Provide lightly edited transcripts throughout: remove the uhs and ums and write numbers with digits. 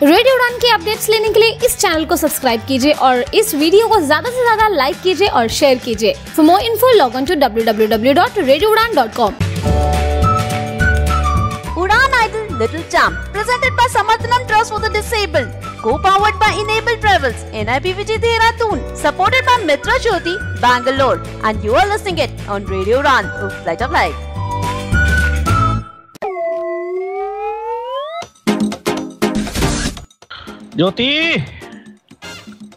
Radio उड़ान के updates लेने के लिए इस चैनल को सब्सक्राइब कीजिए और इस वीडियो को ज्यादा से ज्यादा लाइक कीजिए और शेयर कीजिए। For more info log on to www.radioudan.com। Udaan Idol Little Champ, presented by Samarthanam Trust for the Disabled, co-powered by Enable Travels, NIPVG Dehradun, supported by Mitra Jyoti, Bangalore, and you are listening it on Radio Udaan, Flight of Life. ज्योति,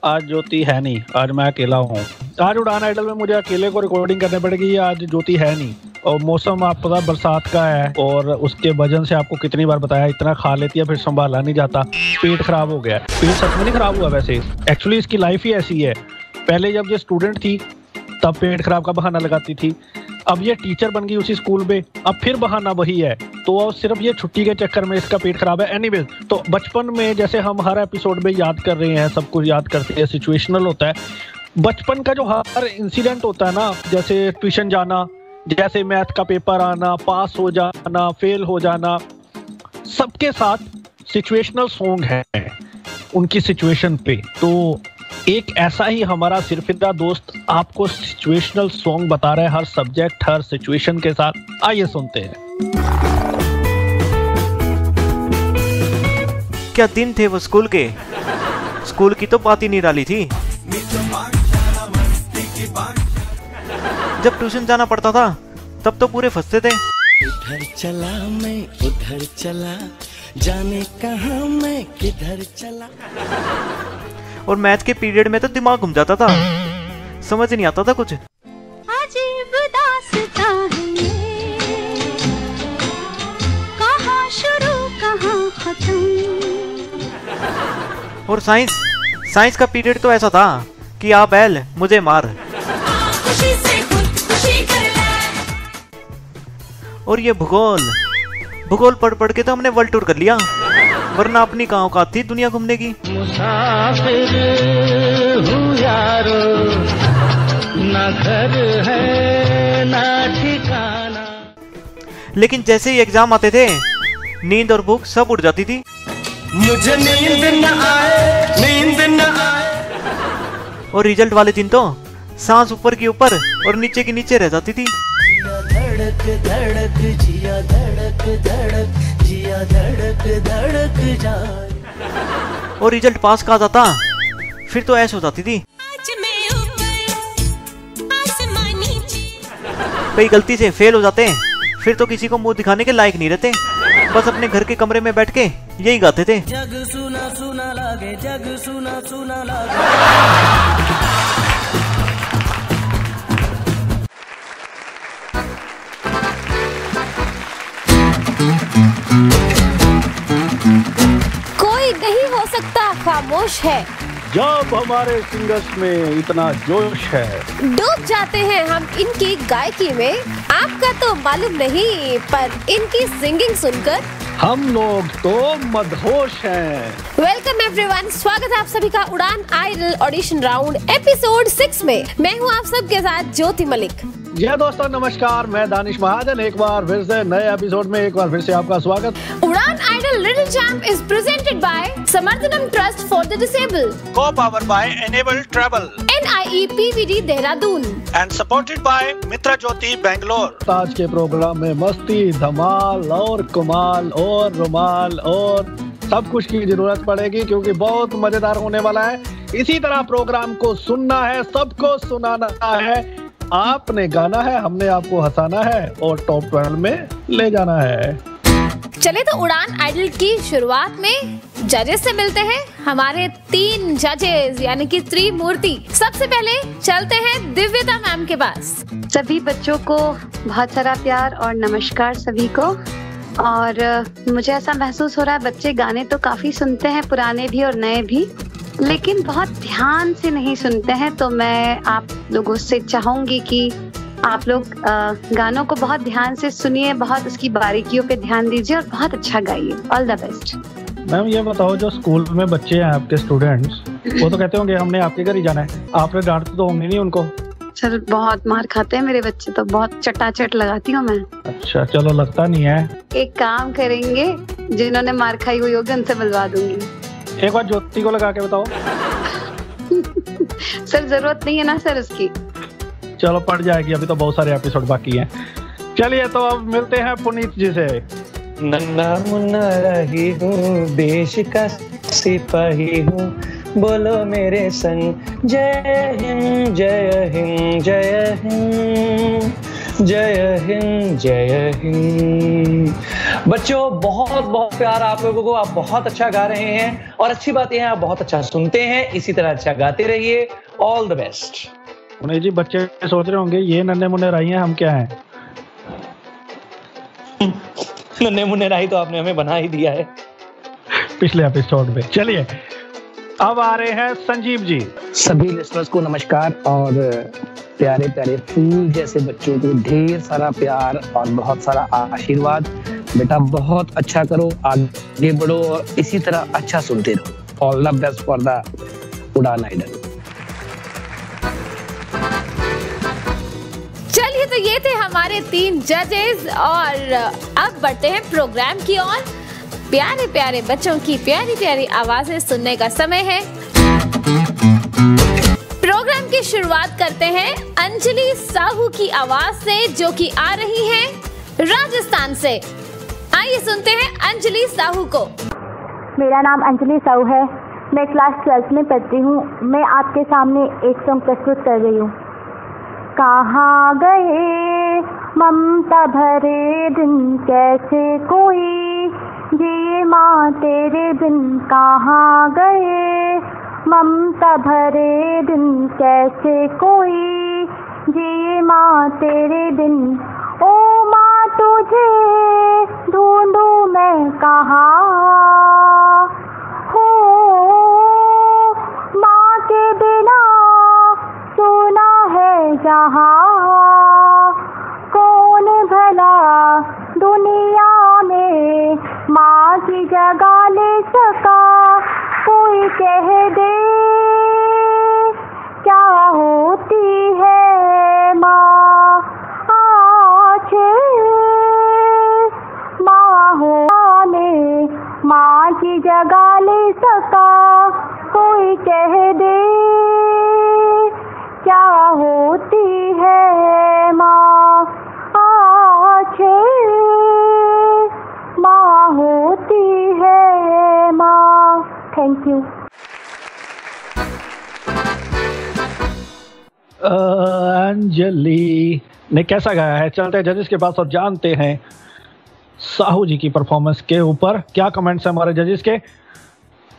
आज ज्योति है नहीं, आज मैं अकेला हूँ। आज उड़ान idol में मुझे अकेले को रिकॉर्डिंग करनी पड़ेगी। आज ज्योति है नहीं और मौसम आप पता बरसात का है और उसके वजन से आपको कितनी बार बताया, इतना खा लेती है फिर संभाला नहीं जाता, पेट खराब हो गया। पेट सच में नहीं खराब हुआ, वैसे एक्चुअली इसकी लाइफ ही ऐसी है। पहले जब ये स्टूडेंट थी तब पेट खराब का बहाना लगाती थी, अब ये टीचर बन गई उसी स्कूल में, अब फिर बहाना वही है। तो सिर्फ ये छुट्टी के चक्कर में इसका पेट खराब है। एनीवेज, तो बचपन में जैसे हम हर एपिसोड में याद कर रहे हैं, सब कुछ याद करते हैं, सिचुएशनल होता है। बचपन का जो हर इंसिडेंट होता है ना, जैसे ट्यूशन जाना, जैसे मैथ का पेपर आना, पास हो जाना, फेल हो जाना, सबके साथ सिचुएशनल सॉन्ग है उनकी सिचुएशन पे। तो एक ऐसा ही हमारा सिरफिदा दोस्त आपको सिचुएशनल सॉन्ग बता रहा है, हर सब्जेक्ट हर सिचुएशन के साथ। आइए सुनते हैं। क्या दिन थे वो स्कूल के, स्कूल की तो बात ही निराली थी। जब ट्यूशन जाना पड़ता था तब तो पूरे फंसते थे। इधर चला मैं उधर चला, जाने कहां मैं किधर चला। और मैथ के पीरियड में तो दिमाग घूम जाता था, समझ नहीं आता था कुछ। अजीब दास्तां है ये, कहां शुरू कहां खत्म। और साइंस का पीरियड तो ऐसा था कि आप बैल मुझे मार। खुशी से खुदकुशी कर ले। और ये भूगोल पढ़ के तो हमने वर्ल्ड टूर कर लिया, वरना अपनी कहाँ औकात थी दुनिया घूमने की। मुसाफिर हूँ यारो, ना घर है ना ठिकाना। लेकिन जैसे ही एग्जाम आते थे नींद और भूख सब उड़ जाती थी। मुझे नींद न आए। और रिजल्ट वाले दिन तो सांस ऊपर की ऊपर और नीचे की नीचे रह जाती थी। धड़क धड़क जिया धड़क धड़क जिया धड़क धड़क जाए। और रिजल्ट पास का जाता फिर तो ऐश हो जाती थी। कई गलती से फेल हो जाते फिर तो किसी को मुंह दिखाने के लायक नहीं रहते, बस अपने घर के कमरे में बैठ के यही गाते थे। जग सुना सुना लागे, जग सुना सुना लागे। कोई नहीं हो सकता खामोश है जब हमारे सिंगर्स में इतना जोश है, डूब जाते हैं हम इनकी गायकी में। आपका तो मालूम नहीं, पर इनकी सिंगिंग सुनकर हम लोग तो मदहोश हैं। वेलकम एवरीवन, स्वागत है आप सभी का उड़ान आइडल ऑडिशन राउंड एपिसोड 6 में। मैं हूँ आप सबके साथ ज्योति मलिक। जी दोस्तों नमस्कार, मैं दानिश महाजन। एक बार फिर से नए एपिसोड में एक बार फिर से आपका स्वागत। Udaan idol little champ is presented by Samarthanam trust for the disabled, co-powered by Enable Travel, NIPVG Dehradun, and supported by Mitra Jyoti, Bangalore. आज के प्रोग्राम में मस्ती, धमाल और कमाल और रुमाल और सब कुछ की जरूरत पड़ेगी, क्योंकि बहुत मजेदार होने वाला है। इसी तरह प्रोग्राम को सुनना है, सबको सुनाना है, आपने गाना है, हमने आपको हंसाना है और टॉप 12 में ले जाना है। चले तो उड़ान आइडल की शुरुआत में जजेस से मिलते हैं। हमारे 3 जजेस यानी कि त्रिमूर्ति। सबसे पहले चलते हैं दिव्यता मैम के पास। सभी बच्चों को बहुत सारा प्यार और नमस्कार सभी को। और मुझे ऐसा महसूस हो रहा है, बच्चे गाने तो काफी सुनते हैं, पुराने भी और नए भी, लेकिन बहुत ध्यान से नहीं सुनते हैं। तो मैं आप लोगों से चाहूंगी कि आप लोग गानों को बहुत ध्यान से सुनिए, बहुत उसकी बारीकियों पे ध्यान दीजिए और बहुत अच्छा गाइए। All the best. मैम ये बताओ, जो स्कूल में बच्चे हैं आपके स्टूडेंट्स, वो तो कहते होंगे हमने आपके घर ही जाना है, आपने डांटते तो होंगे नहीं उनको? सर बहुत मार खाते हैं मेरे बच्चे, तो बहुत चटाचट लगाती हूँ मैं। अच्छा चलो, लगता नहीं है। एक काम करेंगे, जिन्होंने मार खाई हुई होगी उनसे मिलवा दूंगी। एक बार ज्योति को लगा के बताओ। सर जरूरत नहीं है ना सर उसकी। चलो पड़ जाएगी, अभी तो बहुत सारे एपिसोड बाकी हैं। चलिए तो अब मिलते हैं पुनीत जी से। नन्ना मुन्ना रही हूँ, देश का सिपाही हूँ, बोलो मेरे संग जय हिंद जय हिंद जय हिंद जय हिंद जय हिंद। बच्चों बहुत बहुत प्यार आप लोगों को, आप बहुत अच्छा गा रहे हैं और अच्छी बात यह है आप बहुत अच्छा सुनते हैं, इसी तरह अच्छा गाते रहिए। All the best. Puneet ji बच्चे सोच रहे होंगे ये नन्हे मुन्ने राही हैं, हम क्या हैं? नन्हे मुन्ने राही तो आपने हमें बना ही दिया है पिछले एपिसोड में। चलिए अब आ रहे हैं संजीव जी। सभी लिसनर्स को नमस्कार और प्यारे प्यारे फूल जैसे बच्चों को ढेर सारा प्यार और बहुत सारा आशीर्वाद। बेटा बहुत अच्छा करो, आगे बढ़ो और इसी तरह अच्छा सुनते रहो। All the best for the उड़ान आइडल। चलिए तो ये थे हमारे 3 जजेस और अब बढ़ते हैं प्रोग्राम की ओर। प्यारे प्यारे बच्चों की प्यारी प्यारी आवाजें सुनने का समय है। प्रोग्राम की शुरुआत करते हैं अंजलि साहू की आवाज से, जो कि आ रही हैं राजस्थान से। आइए सुनते हैं अंजलि साहू को। मेरा नाम अंजलि साहू है, मैं क्लास 12th में पढ़ती हूँ। मैं आपके सामने एक सॉन्ग प्रस्तुत कर रही हूँ। कहाँ गए ममता भरे दिन, कैसे कोई जिए माँ तेरे बिन। कहाँ गए ममता भरे दिन, कैसे कोई जिए माँ तेरे बिन। ओ माँ तुझे ढूंढूं मैं कहाँ हो, माँ के बिना सुना है जहाँ। कौन भला दुनिया में माँ की जगह ले सका, कोई कह दे क्या होती है माँ आखिर। माँ हो में माँ की जगह ले सका, कोई कह दे क्या होती है माँ आखिर। माँ होती है माँ। Thank you. अंजलि ने कैसा गाया है? चलते हैं जजेस के पास और जानते हैं साहू जी की परफॉर्मेंस के ऊपर क्या कमेंट्स हैं हमारे जजेस के।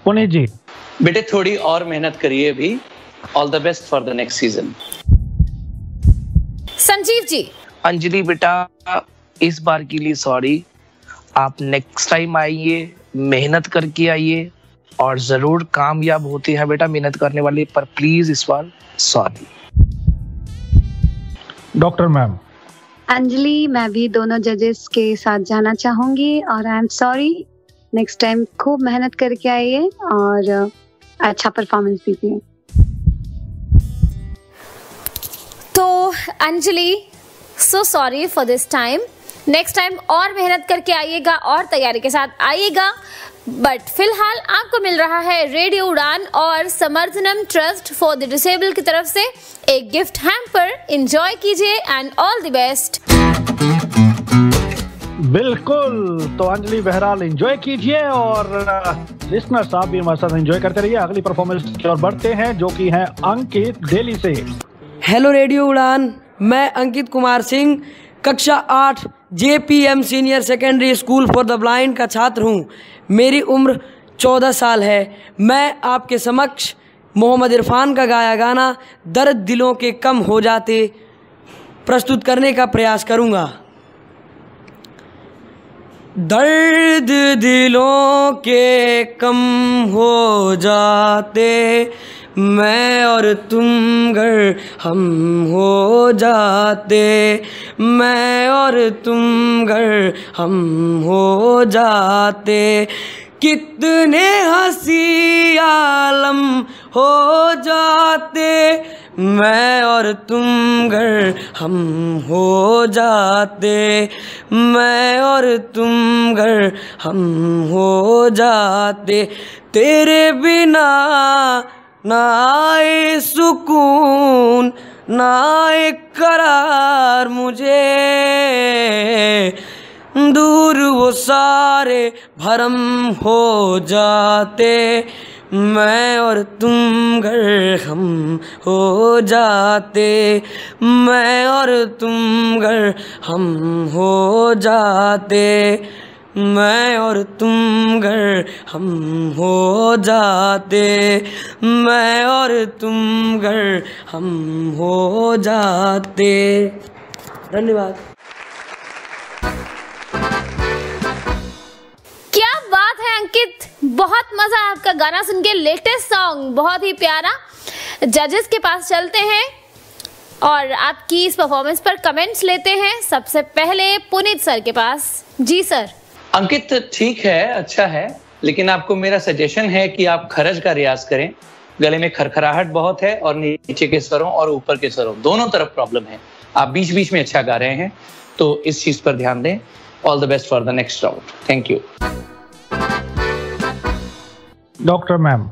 पुनीत जी बेटे थोड़ी और मेहनत करिए अभी। All the best for the next season. Sanjeev ji. Anjali बेटा इस बार के लिए सॉरी, आप नेक्स्ट टाइम आइए, मेहनत करके आइए और जरूर कामयाब होते हैं बेटा मेहनत करने वाले, पर प्लीज इस बार सॉरी। Doctor ma'am. अंजलि मैं भी दोनों जजेस के साथ जाना चाहूंगी और I am sorry. Next time खूब मेहनत करके आइए और अच्छा परफॉर्मेंस दीजिए। तो Anjali so sorry for this time. Next time और मेहनत करके आइएगा और तैयारी के साथ आइएगा। बट फिलहाल आपको मिल रहा है रेडियो उड़ान और Samarthanam trust for the disable की तरफ से एक गिफ्ट हैम्पर। एंजॉय कीजिए एंड ऑल द बेस्ट। बिल्कुल, तो अंजलि बहरहाल एंजॉय कीजिए और लिसनर साहब भी हमारे साथ एंजॉय करते रहिए। अगली परफॉर्मेंस की ओर बढ़ते हैं जो कि है अंकित दिल्ली से। हेलो रेडियो उड़ान, मैं अंकित कुमार सिंह कक्षा 8 JPM senior secondary school for the blind का छात्र हूँ। मेरी उम्र 14 साल है। मैं आपके समक्ष मोहम्मद इरफान का गाया गाना दर्द दिलों के कम हो जाते प्रस्तुत करने का प्रयास करूँगा। दर्द दिलों के कम हो जाते, मैं और तुम घर हम हो जाते, मैं और तुम घर हम हो जाते। कितने हंसी आलम हो जाते, मैं और तुम घर हम हो जाते, मैं और तुम घर हम हो जाते। तेरे बिना ना आए सुकून, ना आए करार मुझे, दूर वो सारे भरम हो जाते, मैं और तुम घर हम हो जाते, मैं और तुम घर हम हो जाते, मैं और तुम घर हम हो जाते, मैं और तुम घर हम हो जाते। धन्यवाद। क्या बात है अंकित, बहुत मजा आया आपका गाना सुन के। लेटेस्ट सॉन्ग बहुत ही प्यारा। जजेस के पास चलते हैं और आपकी इस परफॉर्मेंस पर कमेंट्स लेते हैं। सबसे पहले पुनीत सर के पास। जी सर। अंकित ठीक है, अच्छा है, लेकिन आपको मेरा सजेशन है कि आप खरज का रियाज करें। गले में खरखराहट बहुत है और नीचे के स्वरों और ऊपर के स्वरों दोनों तरफ प्रॉब्लम है। आप बीच बीच में अच्छा गा रहे हैं, तो इस चीज पर ध्यान दें। All the best for the next round. Thank you. Doctor ma'am.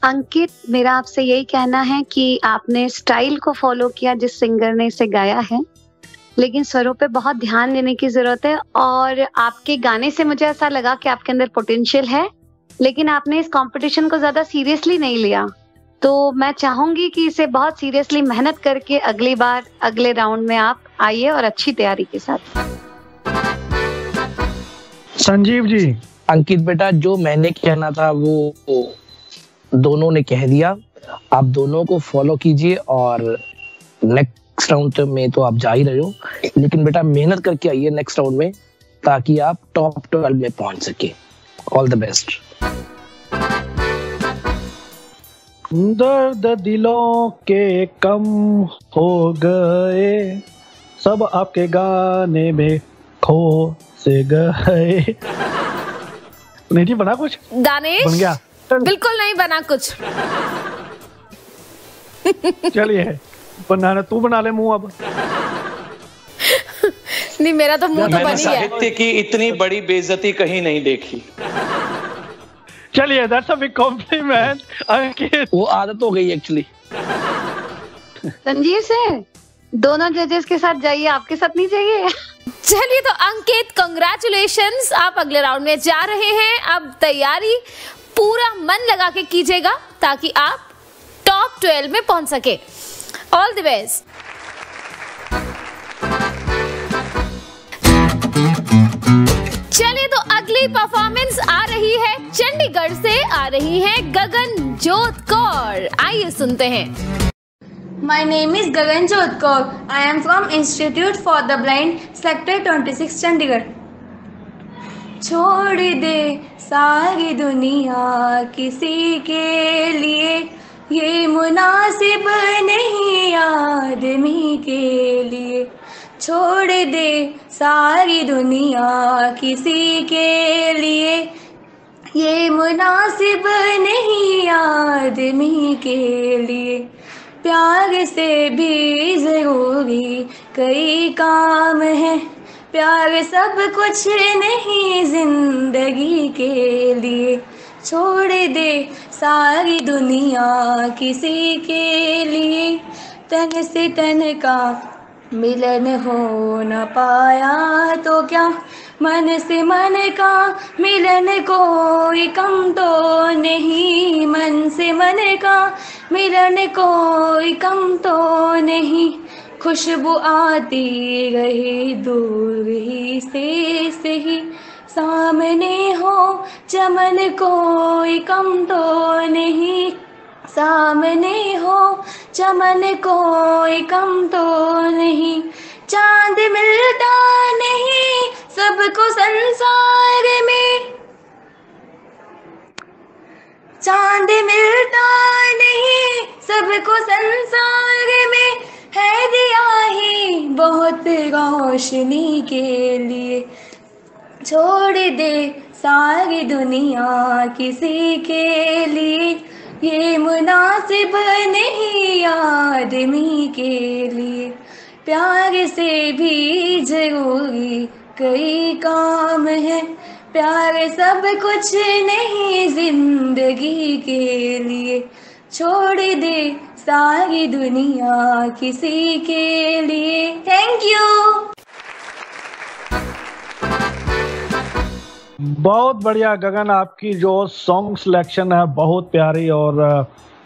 Ankit, मेरा आपसे यही कहना है कि आपने स्टाइल को फॉलो किया जिस सिंगर ने इसे गाया है, लेकिन स्वरों पे बहुत ध्यान देने की जरूरत है। और आपके गाने से मुझे ऐसा लगा कि आपके अंदर पोटेंशियल है, लेकिन आपने इस कंपटीशन को ज्यादा सीरियसली नहीं लिया। तो मैं चाहूंगी कि इसे बहुत सीरियसली मेहनत करके अगली बार अगले राउंड में आप आइए और अच्छी तैयारी के साथ। संजीव जी। अंकित बेटा, जो मैंने कहना था वो दोनों ने कह दिया। आप दोनों को फॉलो कीजिए और नेक्स्ट राउंड में तो आप जा ही रहे हो, लेकिन बेटा मेहनत करके आइए नेक्स्ट राउंड में, ताकि आप टॉप 12 में पहुंच सके। All the best. दर्द दिलों के कम हो गए, सब आपके गाने में खो से गए। नहीं जी, बना कुछ? दानिश बन गया? बिल्कुल नहीं बना कुछ। चलिए बनाना, तू बना ले मुंह अब। नहीं, मेरा तो मुंह तो बन ही गया। साहित्य की इतनी बड़ी बेइज्जती कहीं नहीं देखी। चलिए, दैट्स अ बिग कॉम्प्लीमेंट अंकित। वो आदत हो गई एक्चुअली। संजीव से दोनों जजेस के साथ जाइए, आपके साथ नहीं जाइए। चलिए तो अंकित, कांग्रेचुलेशंस, आप अगले राउंड में जा रहे हैं। अब तैयारी पूरा मन लगा के कीजिएगा ताकि आप टॉप 12 में पहुंच सके। All the best. चलिए तो अगली परफॉर्मेंस आ रही है, चंडीगढ़ से आ रही है गगनजोत कौर। आइए सुनते हैं। My name is Gaganjot Kaur. I am from Institute for the Blind, Sector 26, Chandigarh. छोड़ दे सारी दुनिया किसी के लिए, ये मुनासिब नहीं आदमी के लिए। छोड़ दे सारी दुनिया किसी के लिए, ये मुनासिब नहीं आदमी के लिए। प्यार से भी ज़रूरी कई काम है, प्यार सब कुछ नहीं ज़िंदगी के लिए। छोड़ दे सारी दुनिया किसी के लिए, तन से तन का मिलन हो न पाया तो क्या, मन से मन का मिलन कोई कम तो नहीं, मन से मन का मिलन कोई कम तो नहीं। खुशबू आती रही दूर ही से ही, सामने हो चमन कोई कम तो नहीं, सामने हो चमन कोई कम तो नहीं। चांद मिलता नहीं सबको संसार में, चांद मिलता नहीं सबको संसार में, है दिया ही बहुत रोशनी के लिए। छोड़ दे सारी दुनिया किसी के लिए, ये मुनासिब नहीं आदमी के लिए, प्यार से भी जरूरी कई काम है, प्यार सब कुछ नहीं जिंदगी के लिए, छोड़ दे सारी दुनिया किसी के लिए। Thank you. बहुत बढ़िया गगन, आपकी जो सॉन्ग सिलेक्शन है बहुत प्यारी, और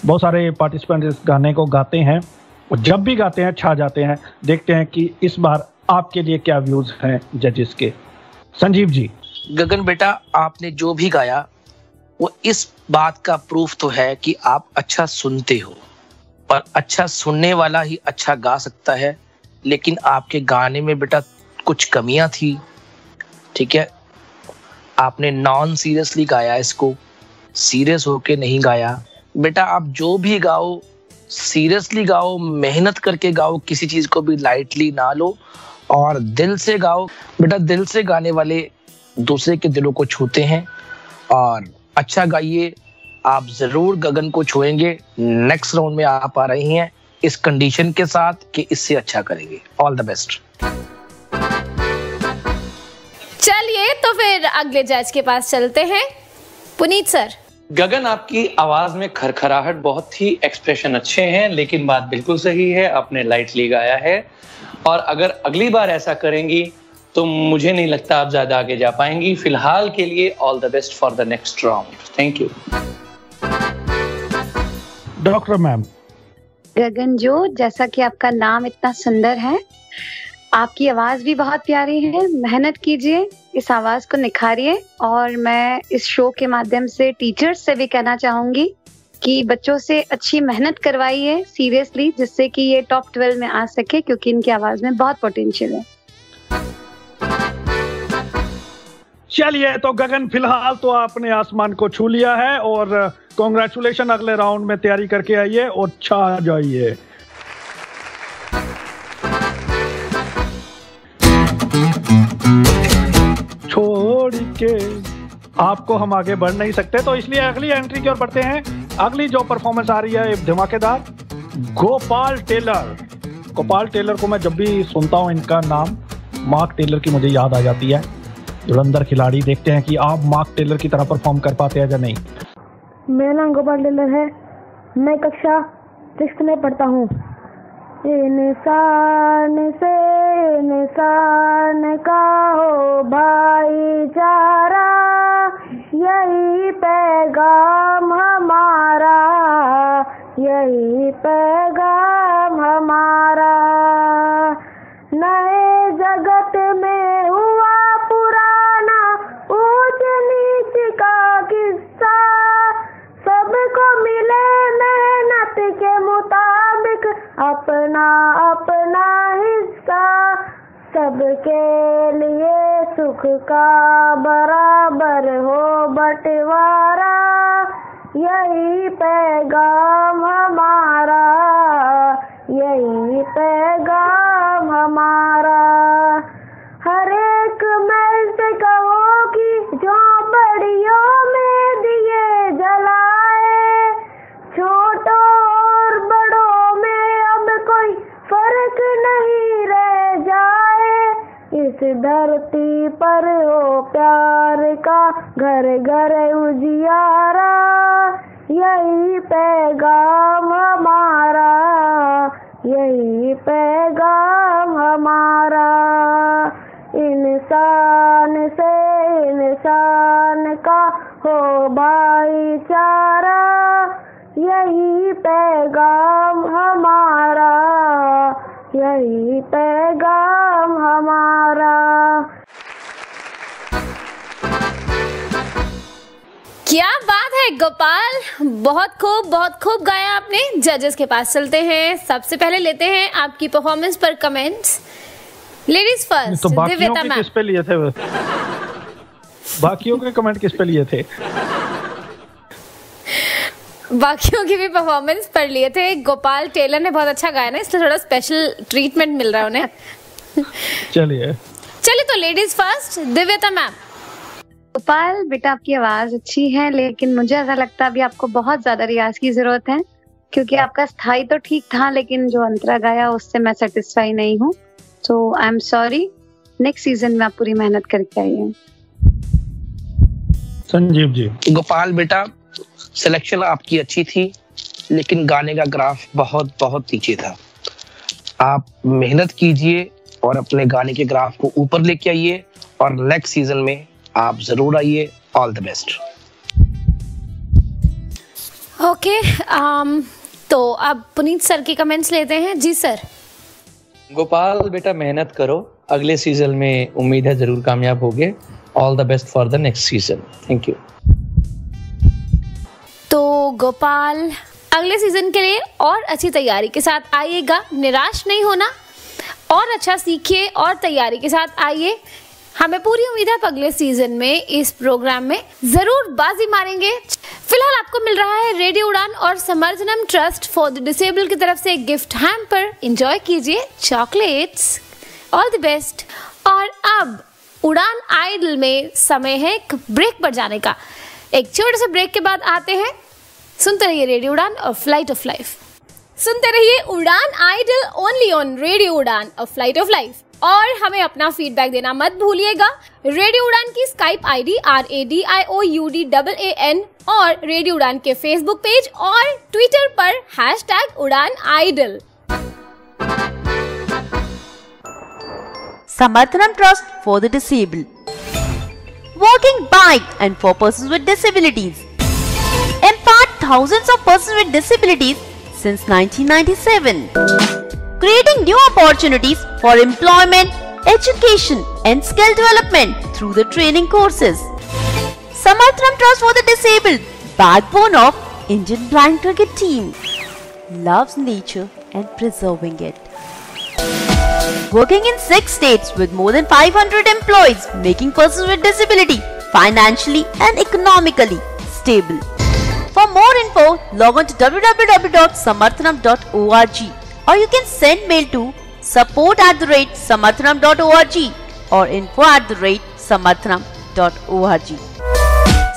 बहुत सारे पार्टिसिपेंट इस गाने को गाते हैं और जब भी गाते हैं छा जाते हैं। देखते हैं कि इस बार आपके लिए क्या व्यूज हैं जजेस के। संजीव जी। गगन बेटा, आपने जो भी गाया वो इस बात का प्रूफ तो है कि आप अच्छा सुनते हो, और अच्छा सुनने वाला ही अच्छा गा सकता है। लेकिन आपके गाने में बेटा कुछ कमियां थी, ठीक है। आपने नॉन सीरियसली गाया, इसको सीरियस होके नहीं गाया। बेटा आप जो भी गाओ सीरियसली गाओ, मेहनत करके गाओ, किसी चीज को भी लाइटली ना लो और दिल से गाओ। बेटा दिल से गाने वाले दूसरे के दिलों को छूते हैं, और अच्छा गाइए, आप जरूर गगन को छुएंगे। नेक्स्ट राउंड में आप आ रही हैं इस कंडीशन के साथ कि इससे अच्छा करेंगे। All the best. चलिए तो फिर अगले जज के पास चलते हैं। पुनीत सर। गगन, आपकी आवाज में खरखराहट बहुत ही, एक्सप्रेशन अच्छे हैं, लेकिन बात बिल्कुल सही है, आपने लाइटली गाया है। और अगर अगली बार ऐसा करेंगी तो मुझे नहीं लगता आप ज्यादा आगे जा पाएंगी। फिलहाल के लिए all the best for the next round. Thank you. Doctor ma'am. Gagan जो, जैसा कि आपका नाम इतना सुंदर है, आपकी आवाज भी बहुत प्यारी है। मेहनत कीजिए, इस आवाज को निखारिए। और मैं इस शो के माध्यम से टीचर्स से भी कहना चाहूंगी कि बच्चों से अच्छी मेहनत करवाइए सीरियसली, जिससे कि ये टॉप 12 में आ सके, क्योंकि इनकी आवाज में बहुत पोटेंशियल है। चलिए तो गगन, फिलहाल तो आपने आसमान को छू लिया है, और कॉन्ग्रेचुलेशन। अगले राउंड में तैयारी करके आइए और छा जाइए। छोड़ के आपको हम आगे बढ़ नहीं सकते, तो इसलिए अगली एंट्री की ओर बढ़ते हैं। अगली जो परफॉर्मेंस आ रही है धमाकेदार, गोपाल टेलर। गोपाल टेलर को मैं जब भी सुनता हूँ इनका नाम, मार्क टेलर की मुझे याद आ जाती है, धुरंधर खिलाड़ी। देखते हैं कि आप मार्क टेलर की तरह परफॉर्म कर पाते हैं या नहीं। मेरा नाम गोपाल टेलर है, मैं कक्षा 6 में पढ़ता हूँ। इंसान से इंसान का हो भाईचारा, यही पैगाम हमारा, यही पैगाम हमारा। नए जगत में हुआ पुराना ऊंच नीच का किस्सा, सबको मिले मेहनत के मुताबिक अपना अपना हिस्सा, सबके लिए सुख का बराबर हो बंटवारा, यही पैगाम हमारा, यही पैगाम हमारा। हर एक मैं से कहो कि झोंपड़ियों में दिए जलाए, छोटों और बड़ों में अब कोई फर्क नहीं रह जाए। इस धरती पर हो प्यार का घर घर उजियारा, यही पैगाम हमारा, यही पैगाम हमारा। इंसान से इंसान का हो भाईचारा, यही पैगाम हमारा, यही पैगाम हमारा। क्या बात है गोपाल, बहुत खूब गाया आपने। जजेस के पास चलते हैं। सबसे पहले लेते हैं आपकी परफॉर्मेंस पर कमेंट्स। लेडीज फर्स्ट, तो दिव्यता बाकियों के मैम। किस पे लिए थे? बाकियों के कमेंट किस पे लिए थे? बाकियों की भी परफॉर्मेंस पढ़ लिए थे। गोपाल टेलर ने बहुत अच्छा गाया ना, इसलिए थोड़ा स्पेशल ट्रीटमेंट मिल रहा है उन्हें। चलिए तो लेडीज फर्स्ट, दिव्यता मैम। गोपाल बेटा, आपकी आवाज अच्छी है, लेकिन मुझे ऐसा लगता है अभी आपको बहुत ज्यादा रियाज की जरूरत है, क्योंकि आपका स्थाई तो ठीक था, लेकिन जो अंतरा गाया उससे मैं सेटिस्फाई नहीं हूँ। तो आई एम सॉरी, नेक्स्ट सीजन में आप पूरी मेहनत करके आइए। संजीव जी। गोपाल बेटा, सिलेक्शन आपकी अच्छी थी, लेकिन गाने का ग्राफ बहुत बहुत नीचे था। आप मेहनत कीजिए और अपने गाने के ग्राफ को ऊपर लेके आइए, और नेक्स्ट सीजन में आप जरूर आइए। All the best. ओके, तो अब पुनीत सर के कमेंट्स लेते हैं। जी सर। गोपाल बेटा, मेहनत करो, अगले सीजन में उम्मीद है जरूर कामयाब होगे। All the best for the next season. Thank you. तो गोपाल, अगले सीजन के लिए और अच्छी तैयारी के साथ आइएगा, निराश नहीं होना, और अच्छा सीखिए और तैयारी के साथ आइए। हमें पूरी उम्मीद है अगले सीजन में इस प्रोग्राम में जरूर बाजी मारेंगे। फिलहाल आपको मिल रहा है रेडियो उड़ान और Samarthanam trust for the disabled की तरफ से गिफ्ट हैम्पर। एंजॉय कीजिए चॉकलेट्स। All the best. और अब उड़ान आइडल में समय है एक ब्रेक पर जाने का। एक छोटे से ब्रेक के बाद आते हैं। सुनते रहिए रेडियो उड़ान और फ्लाइट ऑफ लाइफ। सुनते रहिए उड़ान आइडल ओनली ऑन रेडियो उड़ान और फ्लाइट ऑफ लाइफ। और हमें अपना फीडबैक देना मत भूलिएगा। रेडियो उड़ान की स्काइप आईडी RADIOUDAAN और रेडियो उड़ान के फेसबुक पेज और ट्विटर पर #उड़ान idol. Samarthanam Trust for the Disabled. Walking by and for persons with disabilities. Empowered thousands of persons with disabilities since 1997. Creating new opportunities for employment, education and skill development through the training courses. Samarthanam Trust for the Disabled, backbone of Indian Blind Cricket Team, loves nature and preserving it. Working in 6 states with more than 500 employees, making persons with disability financially and economically stable. For more info, log on to www.samarthanam.org or you can send mail to support@samarthanam.org or info@samarthanam.org.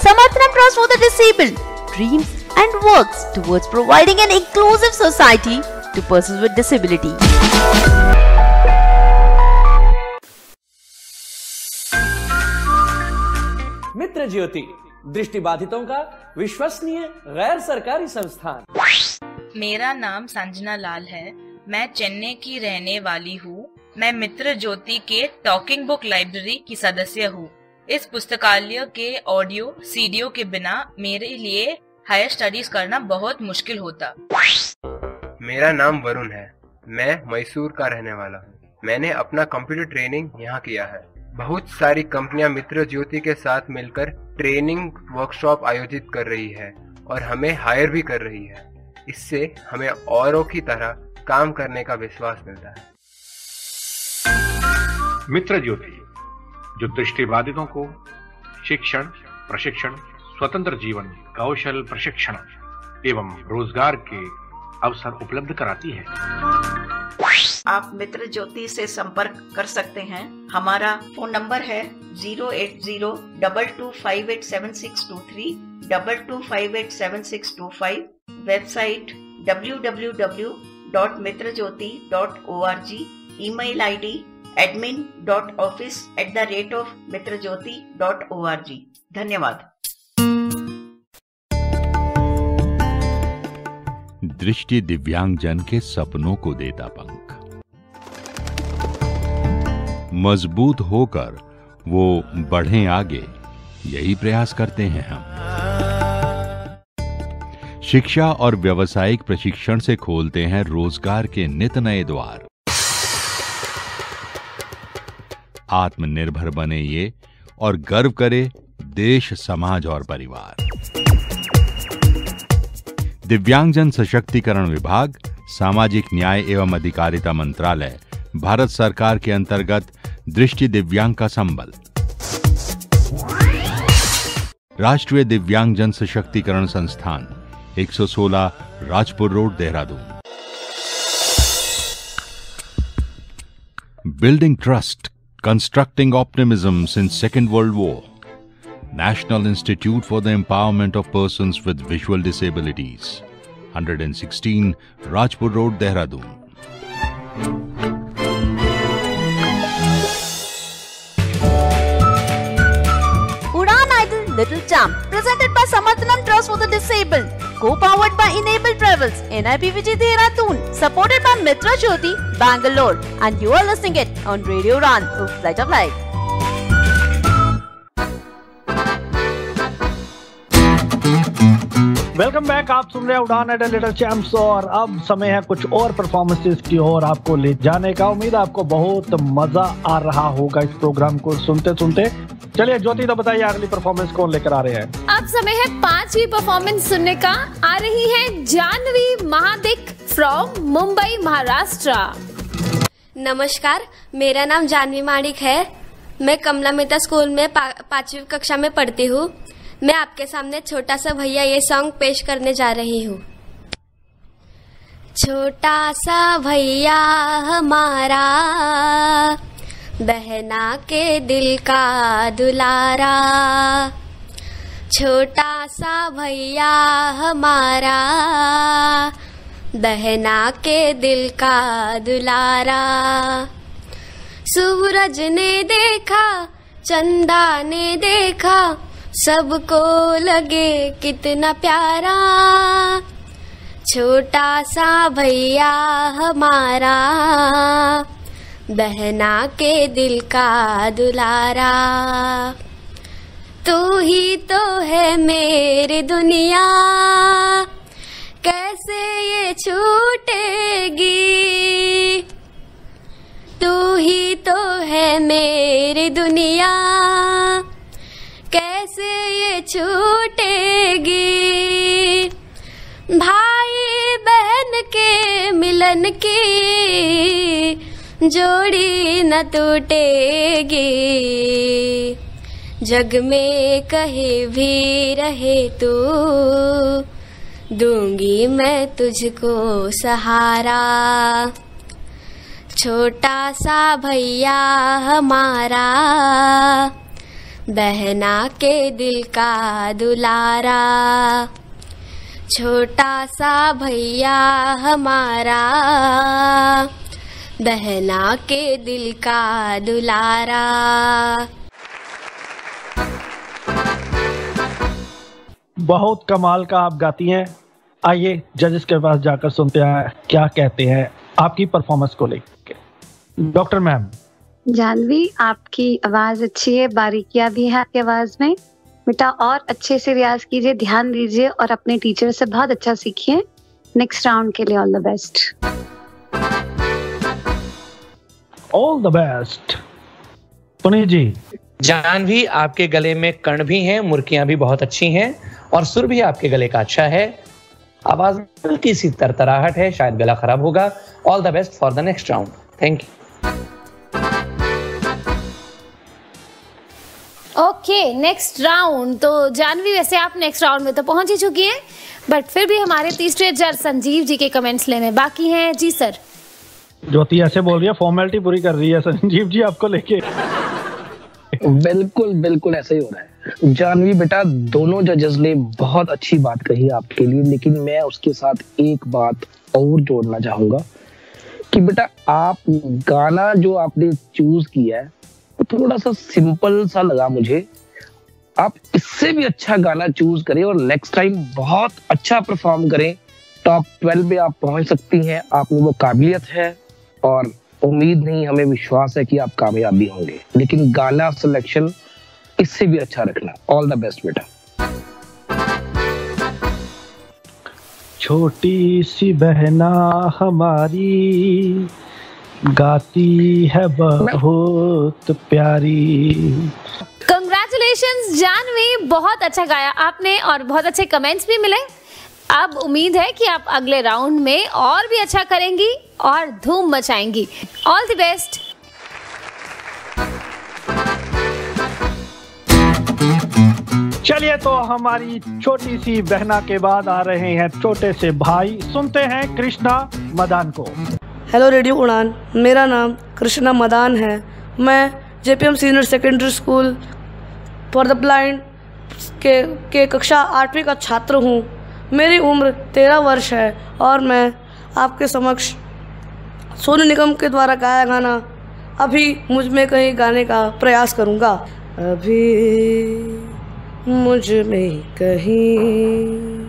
Samarthanam Trust for the Disabled dreams and works towards providing an inclusive society to persons with disability. मित्र ज्योति, दृष्टिबाधितों का विश्वसनीय गैर सरकारी संस्थान। मेरा नाम संजना लाल है। मैं चेन्नई की रहने वाली हूँ। मैं मित्र ज्योति के टॉकिंग बुक लाइब्रेरी की सदस्य हूँ। इस पुस्तकालय के ऑडियो सीडीओ के बिना मेरे लिए हायर स्टडीज करना बहुत मुश्किल होता। मेरा नाम वरुण है। मैं मैसूर का रहने वाला हूँ। मैंने अपना कंप्यूटर ट्रेनिंग यहाँ किया है। बहुत सारी कंपनियां मित्र ज्योति के साथ मिलकर ट्रेनिंग वर्कशॉप आयोजित कर रही है और हमें हायर भी कर रही है। इससे हमें औरों की तरह काम करने का विश्वास मिलता है। मित्र ज्योति, जो दृष्टिबाधितों को शिक्षण, प्रशिक्षण, स्वतंत्र जीवन, कौशल प्रशिक्षण एवं रोजगार के अवसर उपलब्ध कराती है। आप मित्र ज्योति से संपर्क कर सकते हैं। हमारा फोन नंबर है 08022587623 22587625। Website www.mitrajyoti.org। Email ID admin.office@mitrajyoti.org। धन्यवाद। दृष्टि दिव्यांगजन के सपनों को देता पंख। मजबूत होकर वो बढ़ें आगे, यही प्रयास करते हैं हम। शिक्षा और व्यावसायिक प्रशिक्षण से खोलते हैं रोजगार के नित नए द्वार। आत्मनिर्भर बने ये और गर्व करे देश, समाज और परिवार। दिव्यांगजन सशक्तिकरण विभाग, सामाजिक न्याय एवं अधिकारिता मंत्रालय, भारत सरकार के अंतर्गत दृष्टि दिव्यांग का संबल। राष्ट्रीय दिव्यांगजन सशक्तिकरण संस्थान, 116 Rajpur road, Dehradun. Building trust, constructing optimism since second world war. National Institute for the Empowerment of Persons with Visual Disabilities, 116 Rajpur Road, Dehradun. Udan Idol Little Champ, presented by Samarthanam Trust for the Disabled, co-powered by Enable Travels, NIP Vijay Dehradun, supported by Mitra Jyoti, Bangalore, and you are listening it on Radio Udan, Flight of Life. Welcome back. आप सुन रहे हैं उड़ान idol little champs और अब समय है कुछ और परफॉर्मेंसेस की ओर आपको ले जाने का। उम्मीद आपको बहुत मजा आ रहा होगा इस प्रोग्राम को सुनते सुनते। चलिए ज्योति, तो बताइए अगली परफॉर्मेंस कौन लेकर आ रहे हैं? अब समय है 5वीं परफॉर्मेंस सुनने का। आ रही है जानवी महादिक फ्रॉम मुंबई, महाराष्ट्र। नमस्कार, मेरा नाम जानवी माणिक है। मैं कमला मेहता स्कूल में 5वीं कक्षा में पढ़ती हूँ। मैं आपके सामने छोटा सा भैया ये सॉन्ग पेश करने जा रही हूँ। छोटा सा भैया हमारा, बहना के दिल का दुलारा। छोटा सा भैया हमारा, बहना के दिल का दुलारा। सूरज ने देखा, चंदा ने देखा, सबको लगे कितना प्यारा। छोटा सा भैया हमारा, बहना के दिल का दुलारा। तू ही तो है मेरी दुनिया, कैसे ये छूटेगी। तू ही तो है मेरी दुनिया, कैसे ये छूटेगी। भाई बहन के मिलन की जोड़ी न टूटेगी। जग में कहीं भी रहे तू, दूंगी मैं तुझको सहारा। छोटा सा भैया हमारा, बहना के दिल का दुलारा। छोटा सा भैया हमारा, बहना के दिल का दुलारा। बहुत कमाल का आप गाती हैं। आइए जजेस के पास जाकर सुनते हैं क्या कहते हैं आपकी परफॉर्मेंस को लेकर। Doctor ma'am. जानवी, आपकी आवाज अच्छी है, बारीकियां भी है आपकी आवाज में। बेटा और अच्छे से रियाज कीजिए, ध्यान दीजिए और अपने टीचर से बहुत अच्छा सीखिए। नेक्स्ट राउंड के लिए all the best. All the best. Puneet ji. Janvi, आपके गले में कर्ण भी हैं, मुर्कियां भी बहुत अच्छी हैं और सुर भी आपके गले का अच्छा है। आवाज में हल्की सी तरतराहट है, शायद गला खराब होगा। All the best for the next round. Thank you. Okay, next round. तो जानवी, वैसे आप नेक्स्ट राउंड में तो पहुंच ही चुकी हैं, बट फिर भी हमारे तीसरे जज संजीव जी के कमेंट्स लेने बाकी हैं। जी सर। ज्योति ऐसे बोल रही है, फॉर्मेलिटी पूरी कर रही है संजीव जी आपको लेके। बिल्कुल बिल्कुल ऐसे ही हो रहा है। जानवी बेटा, दोनों जजेस ने बहुत अच्छी बात कही आपके लिए, लेकिन मैं उसके साथ एक बात और जोड़ना चाहूंगा कि बेटा आप गाना जो आपने चूज किया है थोड़ा सा सिंपल सा लगा मुझे। आप इससे भी अच्छा गाना चूज करें और नेक्स्ट टाइम बहुत अच्छा परफॉर्म करें। टॉप 12 में आप पहुंच सकती हैं, आप में वो काबिलियत है और उम्मीद नहीं, हमें विश्वास है कि आप कामयाब भी होंगे। लेकिन गाना सिलेक्शन इससे भी अच्छा रखना। ऑल द बेस्ट बेटा। छोटी सी बहना हमारी, गाती है बहुत प्यारी। कंग्रेचुलेशंस जानवी, बहुत अच्छा गाया आपने और बहुत अच्छे कमेंट्स भी मिले। अब उम्मीद है कि आप अगले राउंड में और भी अच्छा करेंगी और धूम मचाएंगी। All the best. चलिए, तो हमारी छोटी सी बहना के बाद आ रहे हैं छोटे से भाई। सुनते हैं कृष्णा मदान को। हेलो रेडियो उड़ान, मेरा नाम कृष्णा मदान है। मैं JPM senior secondary school for the blind के कक्षा 8वीं का छात्र हूँ। मेरी उम्र 13 वर्ष है और मैं आपके समक्ष सोनू निगम के द्वारा गाया गाना अभी मुझ में कहीं गाने का प्रयास करूँगा। अभी मुझ में कहीं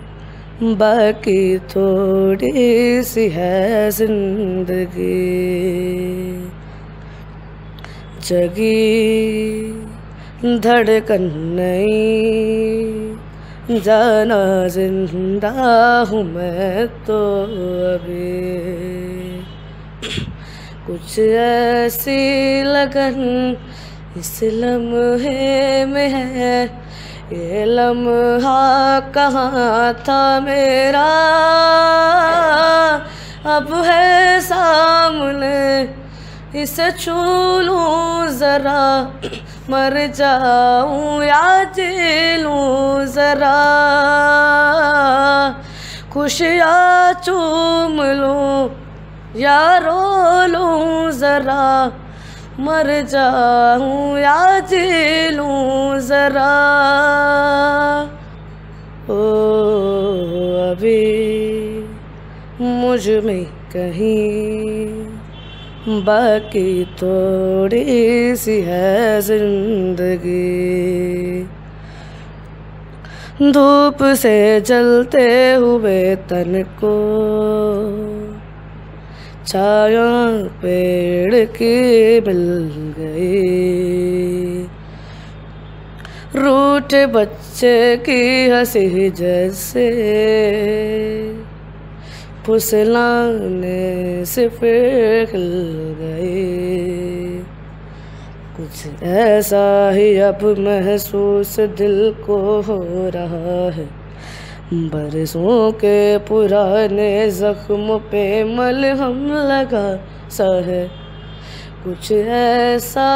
बाकी थोड़ी सी है जिंदगी, जगी धड़कन नहीं, जाना जिंदा हूँ मैं तो अभी। कुछ ऐसी लगन इस लम्हे में है, ये लम्हा कहाँ था मेरा, अब है सामने इसे छू लूं जरा, मर जाऊं या जी लूं जरा, खुशियाँ चूम लूं या रो लूं जरा, मर जाऊं या जी लूं जरा। ओ अभी मुझ में कहीं बाकी थोड़ी सी है जिंदगी, धूप से जलते हुए तन को छाया पेड़ की मिल गई, रूठे बच्चे की हंसी जैसे फुसलाने से फिर खिल गई। कुछ ऐसा ही अब महसूस दिल को हो रहा है, बरसों के पुराने जख्म पे मलहम लगा सा है। कुछ ऐसा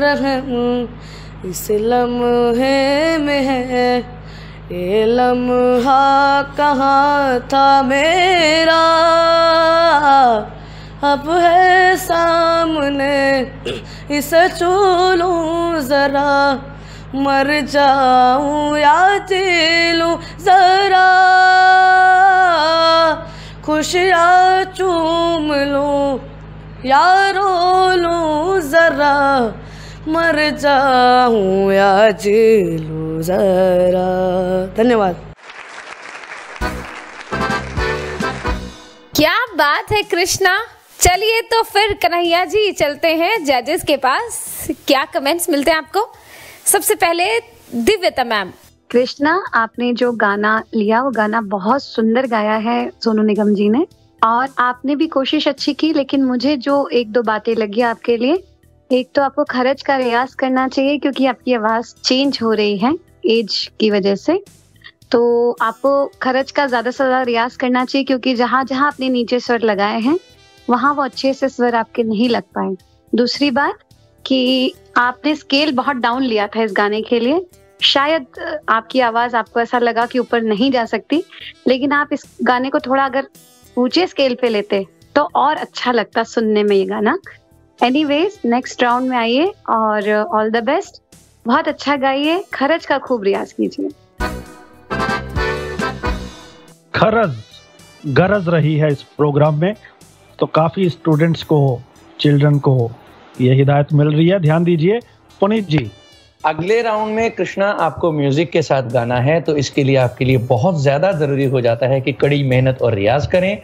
रहम इस लम्हे में है, ये लम्हा कहाँ था मेरा, अब है सामने इसे छू लूं जरा, मर जाऊं या जी लूं जरा, खुशियाँ चूम लूं या रो लूं जरा, मर जाऊं या जी लूं जरा। धन्यवाद। क्या बात है कृष्णा। चलिए तो फिर कन्हैया जी चलते हैं जजेस के पास, क्या कमेंट्स मिलते हैं आपको। सबसे पहले दिव्यता मैम। कृष्णा, आपने जो गाना लिया वो गाना बहुत सुंदर गाया है सोनू निगम जी ने, और आपने भी कोशिश अच्छी की, लेकिन मुझे जो एक दो बातें लगी आपके लिए, एक तो आपको खरज का रियाज करना चाहिए क्योंकि आपकी आवाज चेंज हो रही है एज की वजह से, तो आपको खरज का ज्यादा से ज्यादा रियाज करना चाहिए क्योंकि जहाँ जहाँ आपने नीचे स्वर लगाए हैं वहाँ वो अच्छे से स्वर आपके नहीं लग पाए। दूसरी बात कि आपने स्केल बहुत डाउन लिया था इस गाने के लिए, शायद आपकी आवाज आपको ऐसा लगा कि ऊपर नहीं जा सकती, लेकिन आप इस गाने को थोड़ा अगर ऊंचे स्केल पे लेते तो और अच्छा लगता सुनने में ये गाना। एनीवेज, नेक्स्ट राउंड में आइए और ऑल द बेस्ट, बहुत अच्छा गाइए, खरज का खूब रियाज कीजिए। खरज गरज रही है इस प्रोग्राम में, तो काफी स्टूडेंट्स को, चिल्ड्रन को ये हिदायत मिल रही है, ध्यान दीजिए। पुनीत जी, अगले राउंड में कृष्णा आपको म्यूजिक के साथ गाना है, तो इसके लिए आपके लिए बहुत ज्यादा जरूरी हो जाता है कि कड़ी मेहनत और रियाज करें,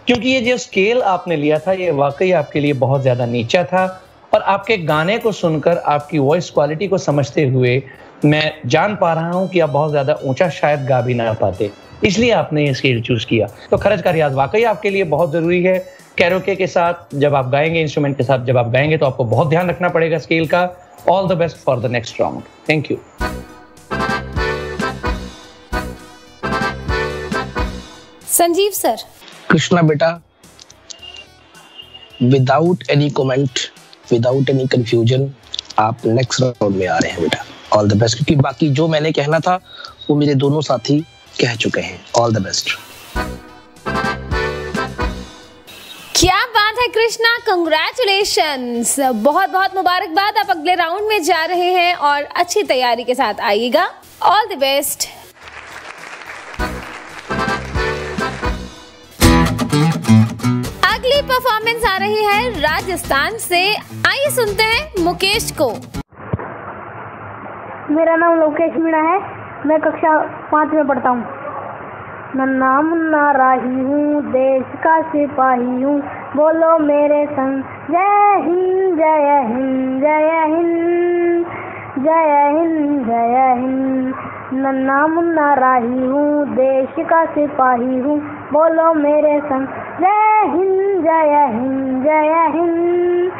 क्योंकि ये जो स्केल आपने लिया था ये वाकई आपके लिए बहुत ज्यादा नीचा था, और आपके गाने को सुनकर, आपकी वॉइस क्वालिटी को समझते हुए मैं जान पा रहा हूं कि आप बहुत ज्यादा ऊंचा शायद गा भी ना पाते, इसलिए आपने ये स्केल चूज किया। तो खरज का रियाज वाकई आपके लिए बहुत जरूरी है। कैरोके के साथ जब आप गाएंगे, इंस्ट्रूमेंट के साथ जब आप गाएंगे, तो आपको बहुत ध्यान रखना पड़ेगा स्केल का। All the best for the next round. Thank you. Sanjeev sir. Krishna बेटा, without any comment, without any confusion, आप नेक्स्ट राउंड में आ रहे हैं बेटा। ऑल द बेस्ट, क्योंकि बाकी जो मैंने कहना था वो मेरे दोनों साथी कह चुके हैं। All the best. क्या बात है कृष्णा, कंग्रेचुलेशंस, बहुत बहुत मुबारकबाद। आप अगले राउंड में जा रहे हैं और अच्छी तैयारी के साथ आइएगा। All the best. अगली परफॉर्मेंस आ रही है राजस्थान से। आइए सुनते हैं मुकेश को। मेरा नाम लोकेश मीणा है, मैं कक्षा 5 में पढ़ता हूँ। नन्ना मुन्ना राही हूँ, देश का सिपाही हूँ, बोलो मेरे संग जय हिंद जय हिंद जय हिंद जय हिंद जय हिंद। नन्ना मुन्ना राही हूँ, देश का सिपाही हूँ, बोलो मेरे संग जय हिंद जय हिंद जय हिंद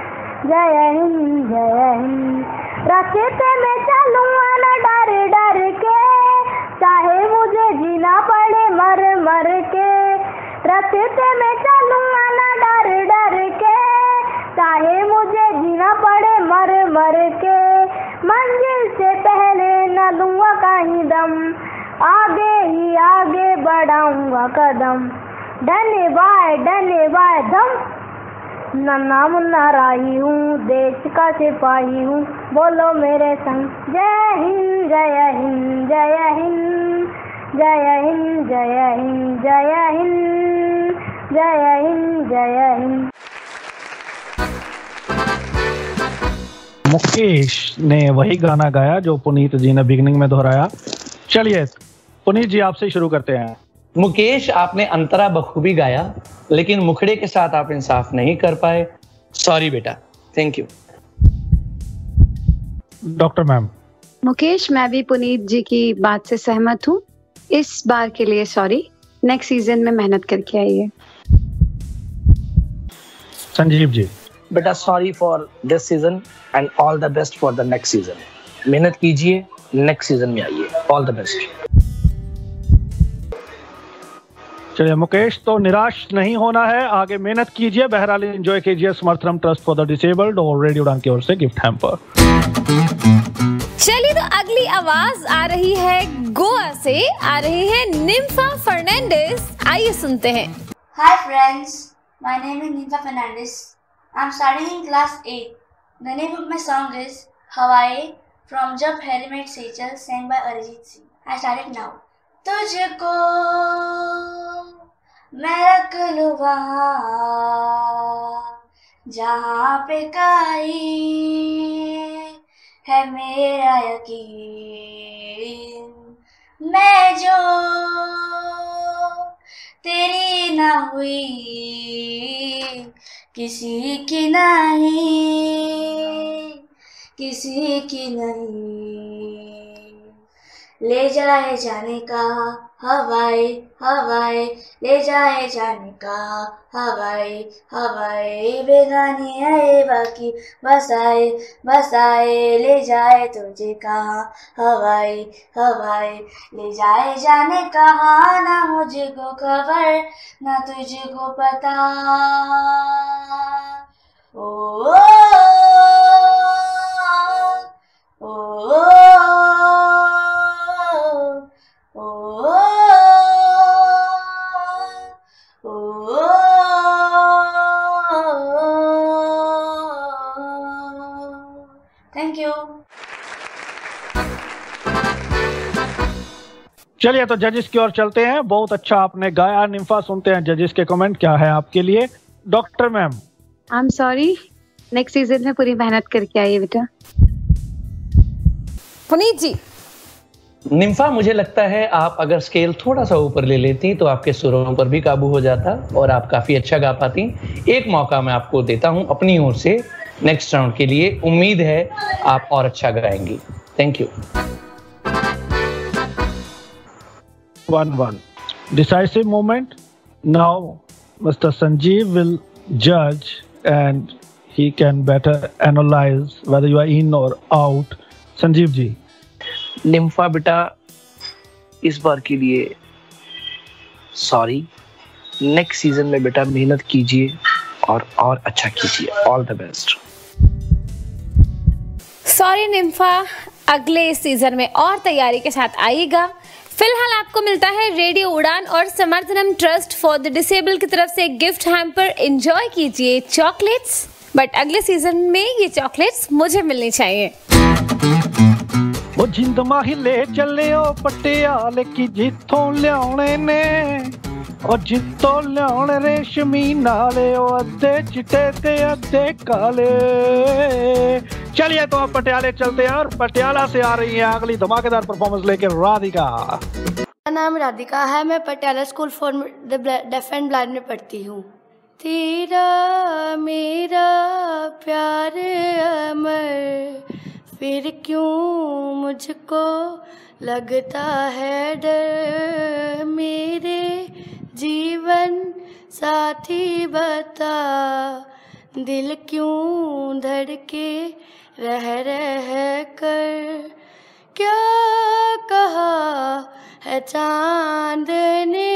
जय हिंद जय हिंद। रास्ते में चलूँगा न डर डर के, चाहे मुझे जीना पड़े मर मर के। रास्ते में चलूँगा न डर डर के, चाहे मुझे जीना पड़े मर मर के। मंजिल से पहले न लूँगा कहीं दम, आगे ही आगे बढ़ाऊँगा कदम। डने बाय दम। नन्ना मुन्ना राही हूँ, देश का सिपाही हूँ, बोलो मेरे संग जय हिंद जय हिंद जय हिंद जय हिंद जय हिंद जय हिंद जय हिंद जय हिंद। मुकेश ने वही गाना गाया जो पुनीत जी ने बिगिनिंग में दोहराया। चलिए पुनीत जी आपसे शुरू करते हैं। मुकेश, आपने अंतरा बखूबी गाया, लेकिन मुखड़े के साथ आप इंसाफ नहीं कर पाए। सॉरी बेटा। Thank you. Doctor ma'am. Mukesh, मैं भी पुनीत जी की बात से सहमत हूँ। इस बार के लिए सॉरी, नेक्स्ट सीजन में मेहनत करके आइए। संजीव जी। बेटा, sorry for this season and all the best for the next season. मेहनत कीजिए, नेक्स्ट सीजन में आइए। All the best. चलिए मुकेश, तो निराश नहीं होना है, आगे मेहनत कीजिए, बहरहाल एंजॉय कीजिए Samarthanam trust for the disabled और रेडियो उड़ान की ओर से गिफ्ट हैम्पर। चलिए तो अगली आवाज आ रही है गोवा से, आ रही है निम्फा फर्नांडिस। आइए सुनते हैं। Hi friends, my name is Nympha Fernandez. I'm studying in class 8. The name of my song is Hawaii from Jab Harry Met Seychelles, sang by Arijit Singh. I start it now. तुझको मैं रख लूँ वहाँ जहाँ पे काई है मेरा यकीन। मैं जो तेरी ना हुई किसी की नहीं, किसी की नहीं। ले जाए जाने का हवाई हवाई, ले जाए जाने का हवाई हवाई। बेगानी है बाकी बसाए बसाए, ले जाए तुझे कहाँ हवाई हवाई। ले जाए जाने कहाँ, ना मुझको खबर ना तुझको पता। ओ थैंक यू। चलिए तो जजेस की ओर चलते हैं। बहुत अच्छा आपने गाया निम्फा, सुनते हैं जजेस के कमेंट क्या है आपके लिए। Doctor ma'am. I am sorry, next season में पूरी मेहनत करके आइए बेटा। पुनीत जी। निम्फा, मुझे लगता है आप अगर स्केल थोड़ा सा ऊपर ले लेती तो आपके सुरों पर भी काबू हो जाता और आप काफी अच्छा गा पाती। एक मौका मैं आपको देता हूं अपनी ओर से नेक्स्ट राउंड के लिए। उम्मीद है आप और अच्छा गाएंगी। Thank you. 1-1 decisive moment. Now Mr. Sanjeev will judge and he can better analyze whether you are in or out. Sanjeev ji. Nimfa बेटा, इस बार के लिए सॉरी। नेक्स्ट सीजन में बेटा मेहनत कीजिए और अच्छा कीजिए। All the best. सॉरी निम्फा, अगले सीजन में और तैयारी के साथ आइएगा। फिलहाल आपको मिलता है रेडियो उड़ान और Samarthanam trust for the disable की तरफ से गिफ्ट हैम्पर। एंजॉय कीजिए चॉकलेट्स, बट अगले सीजन में ये चॉकलेट्स मुझे मिलनी चाहिए। ਉਹ ਜਿੰਦਮਾ ਹਿੱਲੇ ਚੱਲਿਓ ਪਟਿਆਲੇ ਕੀ ਜਿੱਥੋਂ ਲਿਆਉਣੇ ਨੇ ਉਹ ਜਿੱਥੋਂ ਲਿਆਉਣੇ ਰੇਸ਼ਮੀ ਨਾਲੇ ਉਹ ਅੱਧे चिट्टे ते अद्धे काले। चलिए तो अब पटियाले चलते हैं और पटियाला से आ रही है अगली धमाकेदार परफॉर्मेंस लेकर राधिका। मेरा नाम राधिका है, मैं Patiala school for the deaf and blind में पढ़ती हूँ। तेरा मेरा प्यार अमर, फिर क्यों मुझको लगता है डर, मेरे जीवन साथी बता, दिल क्यों धड़के रह कर, क्या कहा है चांद ने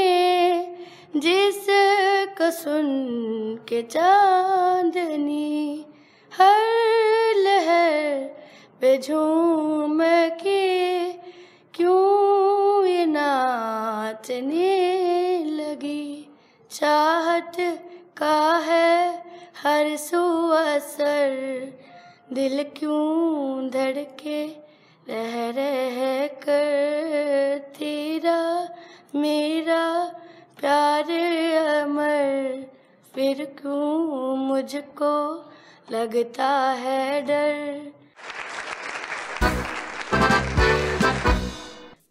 जिसको सुन के चांदनी हर लहर पे झूम के क्यों ये नाचने लगी, चाहत का है हर सू असर, दिल क्यों धड़के रह कर, तेरा मेरा प्यार अमर, फिर क्यों मुझको लगता है डर।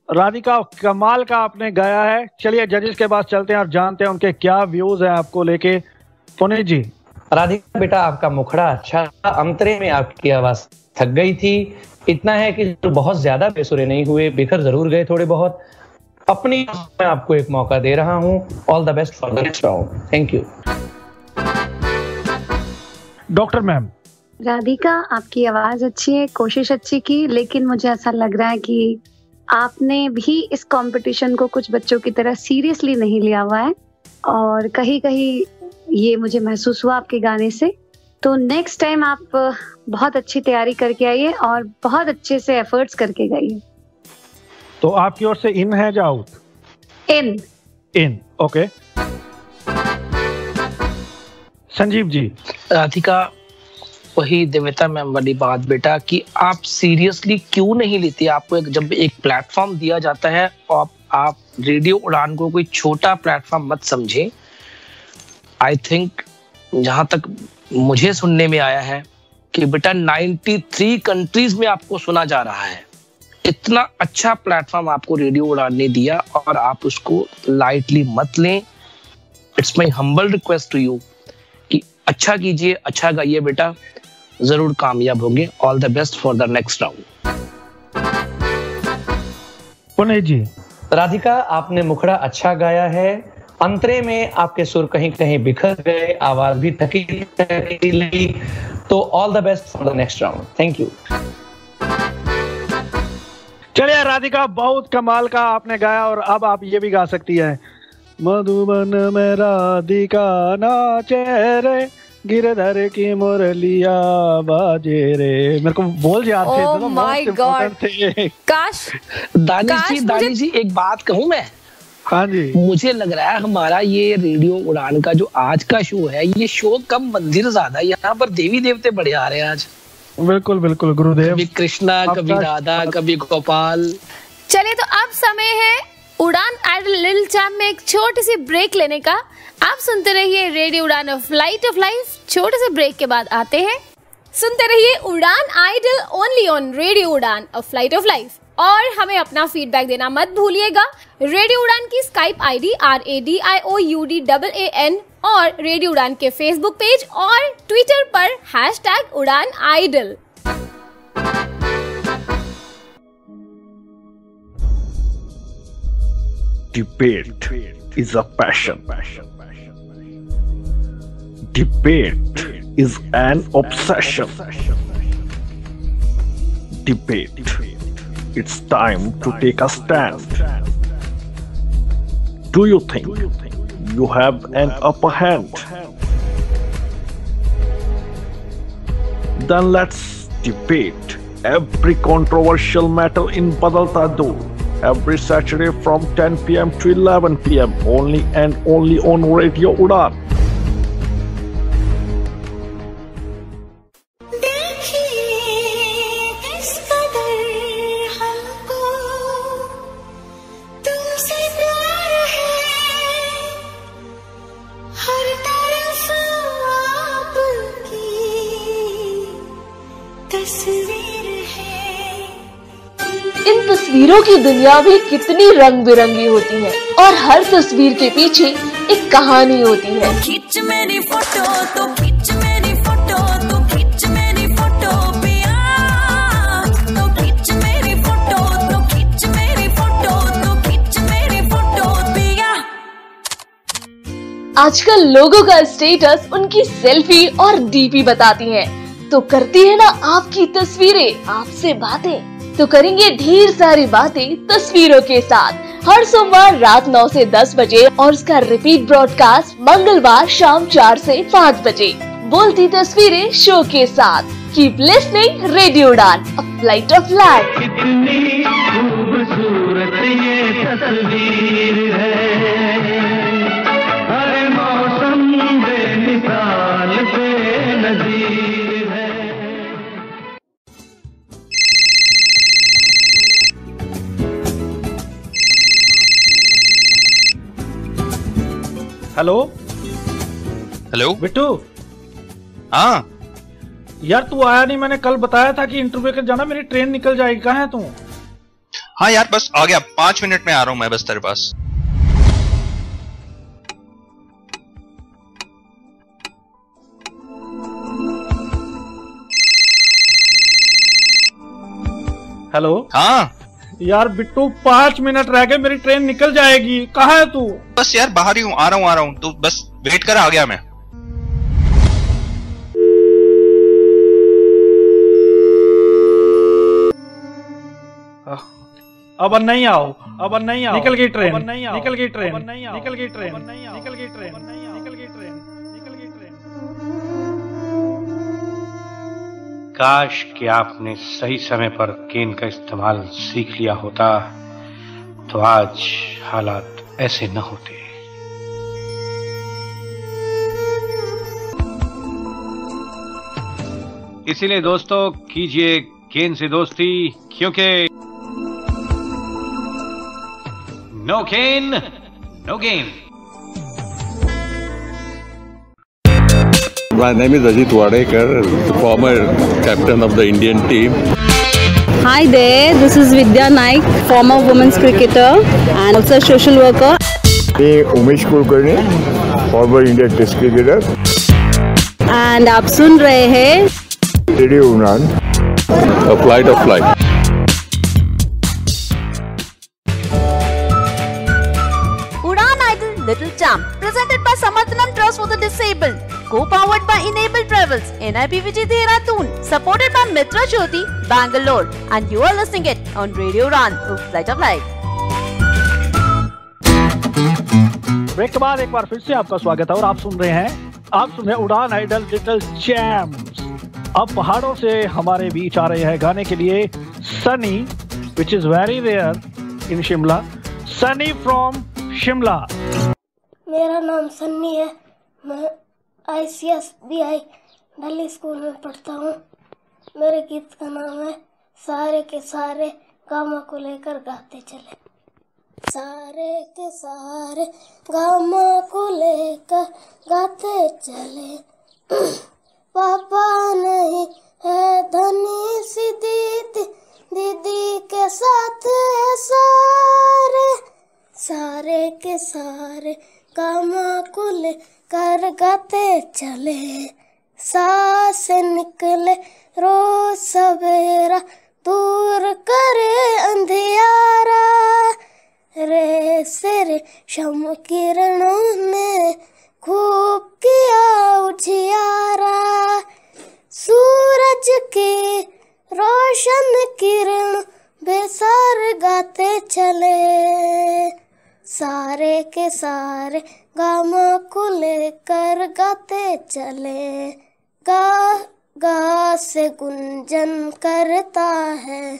राधिका कमाल का आपने गाया है। चलिए जजेस के पास चलते हैं और जानते हैं उनके क्या व्यूज हैं आपको लेके। पुनीत जी। राधिका बेटा आपका मुखड़ा अच्छा, अंतरे में आपकी आवाज थक गई थी। इतना है कि बहुत ज्यादा बेसुरे नहीं हुए, बिखर जरूर गए थोड़े बहुत। अपनी मैं आपको एक मौका दे रहा हूँ। All the best for the next round. Thank you. Doctor ma'am. Radhika आपकी आवाज अच्छी है, कोशिश अच्छी की, लेकिन मुझे ऐसा लग रहा है कि आपने भी इस कंपटीशन को कुछ बच्चों की तरह सीरियसली नहीं लिया हुआ है, और कहीं कहीं ये मुझे महसूस हुआ आपके गाने से। तो नेक्स्ट टाइम आप बहुत अच्छी तैयारी करके आइए और बहुत अच्छे से एफर्ट्स करके गाइए। तो आपकी ओर से इन है या out? In okay. Sanjeev ji. Radhika वही देविता मैम वाली बात बेटा कि आप सीरियसली क्यों नहीं लेती। आपको जब एक प्लेटफॉर्म दिया जाता है और आप रेडियो उड़ान को कोई छोटा प्लेटफॉर्म मत समझे। आई थिंक जहां तक मुझे सुनने में आया है कि बेटा 93 कंट्रीज में आपको सुना जा रहा है। इतना अच्छा प्लेटफॉर्म आपको रेडियो उड़ान ने दिया और आप उसको लाइटली मत लें। It's my humble request to you कि अच्छा कीजिए, अच्छा गाइए बेटा, जरूर कामयाब होंगे। All the best for the next round. Puneet ji. Radhika आपने मुखड़ा अच्छा गाया है, अंतरे में आपके सुर कहीं कहीं बिखर गए, आवाज भी थकी लगी। तो all the best for the next round. Thank you. चलिए राधिका बहुत कमाल का आपने गाया और अब आप ये भी गा सकती हैं। मधुबन में राधिका नाचे रे, गिरधर की मुरलिया बाजे रे। मेरे को बोल याद थे। Oh my God. काश दानिश जी एक बात कहूं मैं? हाँ जी। मुझे लग रहा है हमारा ये रेडियो उड़ान का जो आज का शो है, ये शो कम मंदिर ज्यादा, यहाँ पर देवी देवते बड़े आ रहे हैं आज। बिल्कुल बिल्कुल गुरुदेव। कभी कृष्णा, कभी राधा, कभी गोपाल। चलिए तो अब समय है उड़ान आइडल लिटिल चैम्प में एक छोटी सी ब्रेक लेने का। आप सुनते रहिए रेडियो उड़ान अ फ्लाइट ऑफ लाइफ। छोटे से ब्रेक के बाद आते हैं। सुनते रहिए उड़ान आइडल ओनली ऑन रेडियो उड़ान अ फ्लाइट ऑफ लाइफ। और हमें अपना फीडबैक देना मत भूलिएगा। रेडियो उड़ान की स्काइप आईडी RADIOUDAAN और रेडियो उड़ान के फेसबुक पेज और ट्विटर पर #उड़ान-आइडल। Debate is a passion. Debate is an obsession. Debate. It's time to take a stand. Do you think you have an upper hand? Then let's debate every controversial matter in Badalta Door. Every Saturday from 10 p.m. to 11 p.m. only and only on Radio Udan. तस्वीरों की दुनिया भी कितनी रंग बिरंगी होती है और हर तस्वीर के पीछे एक कहानी होती है। खींच मेरी फोटो तो खींच मेरी फोटो तो खींच मेरी फोटो पिया, तो खींच मेरी फोटो तो खींच मेरी फोटो तो खींच मेरी फोटो पिया। आजकल लोगों का स्टेटस उनकी सेल्फी और डीपी बताती है, तो करती है ना आपकी तस्वीरें आपसे बातें। तो करेंगे ढेर सारी बातें तस्वीरों के साथ हर सोमवार रात 9 से 10 बजे और उसका रिपीट ब्रॉडकास्ट मंगलवार शाम 4 से 5 बजे। बोलती तस्वीरें शो के साथ। कीप लिसनिंग रेडियो उड़ान, अ फ्लाइट ऑफ लाइफ। कितनी खूबसूरत ये तस्वीर है, हर मौसम बेमिसाल बेनज़ीर है। Hello hello Bittu. हाँ यार तू आया नहीं, मैंने कल बताया था कि इंटरव्यू के जाना, मेरी ट्रेन निकल जाएगी। कहाँ है तू? हाँ यार बस आ गया, 5 मिनट में आ रहा हूँ मैं बस तेरे पास। हेलो हाँ यार बिट्टू 5 मिनट रह गए, मेरी ट्रेन निकल जाएगी। कहाँ है तू? बस यार बाहर ही हूँ, आ रहा हूँ तो बस वेट कर, आ गया मैं। अब नहीं आओ, अब नहीं आओ, निकल गई ट्रेन, निकल गई ट्रेन, निकल गई ट्रेन, निकल गई ट्रेन, निकल गई ट्रेन, निकल गई ट्रेन। काश कि आपने सही समय पर केन का इस्तेमाल सीख लिया होता, तो आज हालात ऐसे न होते। इसीलिए दोस्तों कीजिए केन से दोस्ती, क्योंकि no can no game. My name is Ajit Wadekar, the former captain of the Indian team. Hi there, this is Vidya Naik, former women's cricketer and also social worker. मैं Umesh Kulkarni, former Indian test cricketer. And आप सुन रहे हैं radio उड़ान, A flight of life. Udan Idol Little Champ, presented by Samarthanam Trust for the Disabled, co-powered by Enable Travels, NIPVG Dehradun, supported by Mitra Jyoti, Bangalore, and you are listening it on Radio Udan, Flight of Life. Break के बाद एक बार फिर से आपका स्वागत है और आप सुन रहे हैं उड़ान आइडल लिटिल चैम्प्स। अब पहाड़ों से हमारे बीच आ रहे हैं गाने के लिए Sunny, which is very rare in Shimla. Sunny from Shimla. मेरा नाम सन्नी है, मैं ICSBI दिल्ली स्कूल में पढ़ता हूँ। मेरे गीत का नाम है सारे के सारे गामा को लेकर गाते चले। सारे के सारे गामा को लेकर गाते चले, पापा नहीं है धनी सी दीदी, दीदी के साथ है सारे। सारे के सारे गामा को लेकर गाते चले, सांस निकले रोज सवेरा, दूर करे अंधियारा। रे से रे शम किरणों ने खूब किया उजियारा, सूरज की रोशन किरण बेसार गाते चले। सारे के सारे गामा को लेकर गाते चले, गा गा से गुंजन करता है,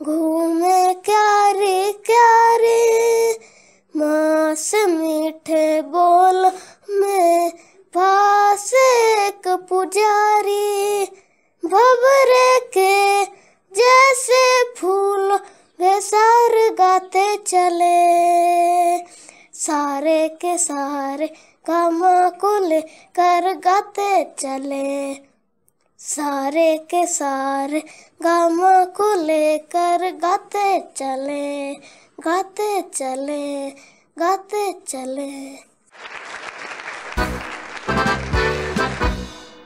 घूमे क्यारी क्यारी, माँ से मीठे बोल में पास एक पुजारी, भंवरे के जैसे फूल बेसार गाते चले। सारे के सारे गामा को लेकर गाते चले, सारे के सारे गामा को लेकर गाते चले, गाते चले, गाते चले।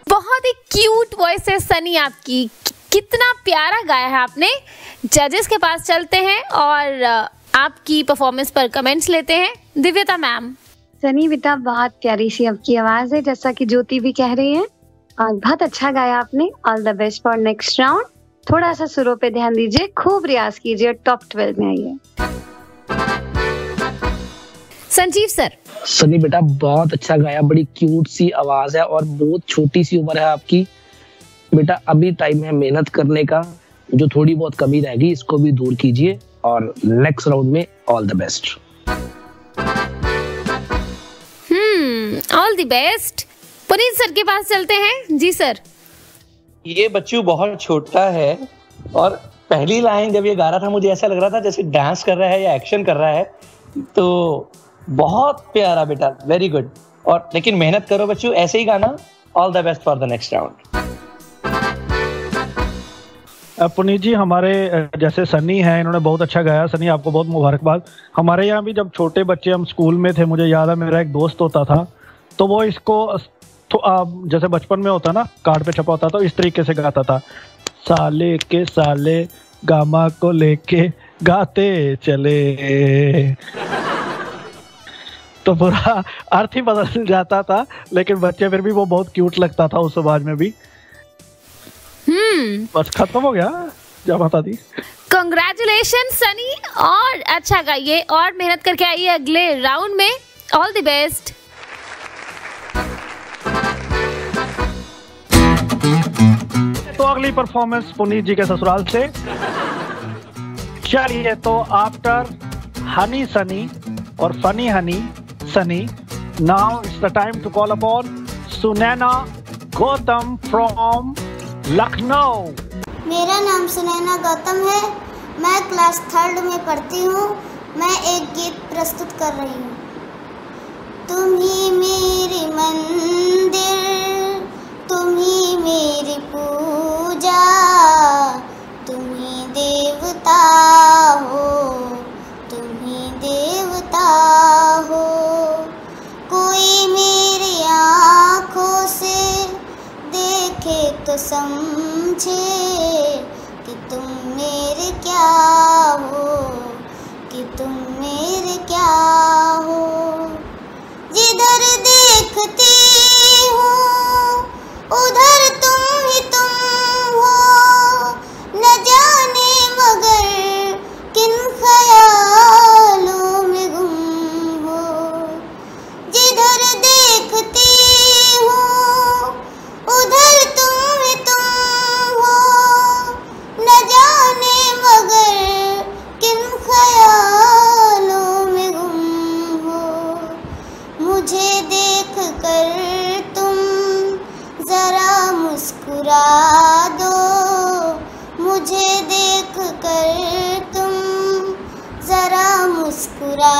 बहुत ही क्यूट वॉइस है सनी आपकी, कितना प्यारा गाया है आपने। जजेस के पास चलते हैं और आपकी परफॉर्मेंस पर कमेंट्स लेते हैं। दिव्यता मैम। सनी बेटा बहुत प्यारी सी आपकी आवाज है, जैसा कि ज्योति भी कह रही है, और बहुत अच्छा गाया आपने। All the best for next round. थोड़ा सा सुरों पे ध्यान दीजिए, खूब रियाज कीजिए और टॉप 12 में आइए। संजीव सर। सनी बेटा बहुत अच्छा गाया, बड़ी क्यूट सी आवाज है और बहुत छोटी सी उम्र है आपकी। बेटा अभी टाइम है मेहनत करने का, जो थोड़ी बहुत कमी रहेगी इसको भी दूर कीजिए और नेक्स्ट राउंड में all the best. All the best. Puneet sir के पास चलते हैं। जी सर। ये बच्चू बहुत छोटा है और पहली लाइन जब ये गा रहा था मुझे ऐसा लग रहा था जैसे डांस कर रहा है या एक्शन कर रहा है, तो बहुत प्यारा बेटा, वेरी गुड। और लेकिन मेहनत करो बच्चू, ऐसे ही गाना। All the best for the next round. Puneet ji, हमारे जैसे सनी हैं, इन्होंने बहुत अच्छा गाया। सनी आपको बहुत मुबारकबाद। हमारे यहाँ भी जब छोटे बच्चे हम स्कूल में थे, मुझे याद है मेरा एक दोस्त होता था, तो वो इसको जैसे बचपन में होता ना, कार्ड पे छपा होता, तो इस तरीके से गाता था, साले के साले गामा को लेके गाते चले। तो पूरा अर्थ ही बदल जाता था, लेकिन बच्चे फिर भी वो बहुत क्यूट लगता था उस आवाज में भी। बस खत्म हो गया, जय माता दी। कंग्रेचुलेशन सनी, और अच्छा गाइए और मेहनत करके आइए अगले राउंड में। All the best. तो अगली परफॉर्मेंस पुनीत जी के ससुराल से। चलिए, तो आफ्टर हनी सनी और funny Honey Sunny, now it's the time to call upon Sunaina Gautam from Lucknow. मेरा नाम सुनैना गौतम है, मैं क्लास 3rd में पढ़ती हूँ। मैं एक गीत प्रस्तुत कर रही हूँ। तुम ही मेरी मंदिर, तुम ही मेरी पूजा, तुम ही देवता हो, तुम ही देवता हो। कोई मेरी आँखों से देखे तो समझे कि तुम मेरे क्या हो, कि तुम मेरे क्या हो। जिधर देखती हूँ उधर तुम ही तुम हो, न जाने मगर किन ख्यालों में गुम हो। जिधर देखती हूँ उधर तुम ही तुम हो, न जाने मगर किन ख्यालों में गुम हो। मुझे देख कर तुम जरा मुस्कुरा दो, मुझे देख कर तुम जरा मुस्कुरा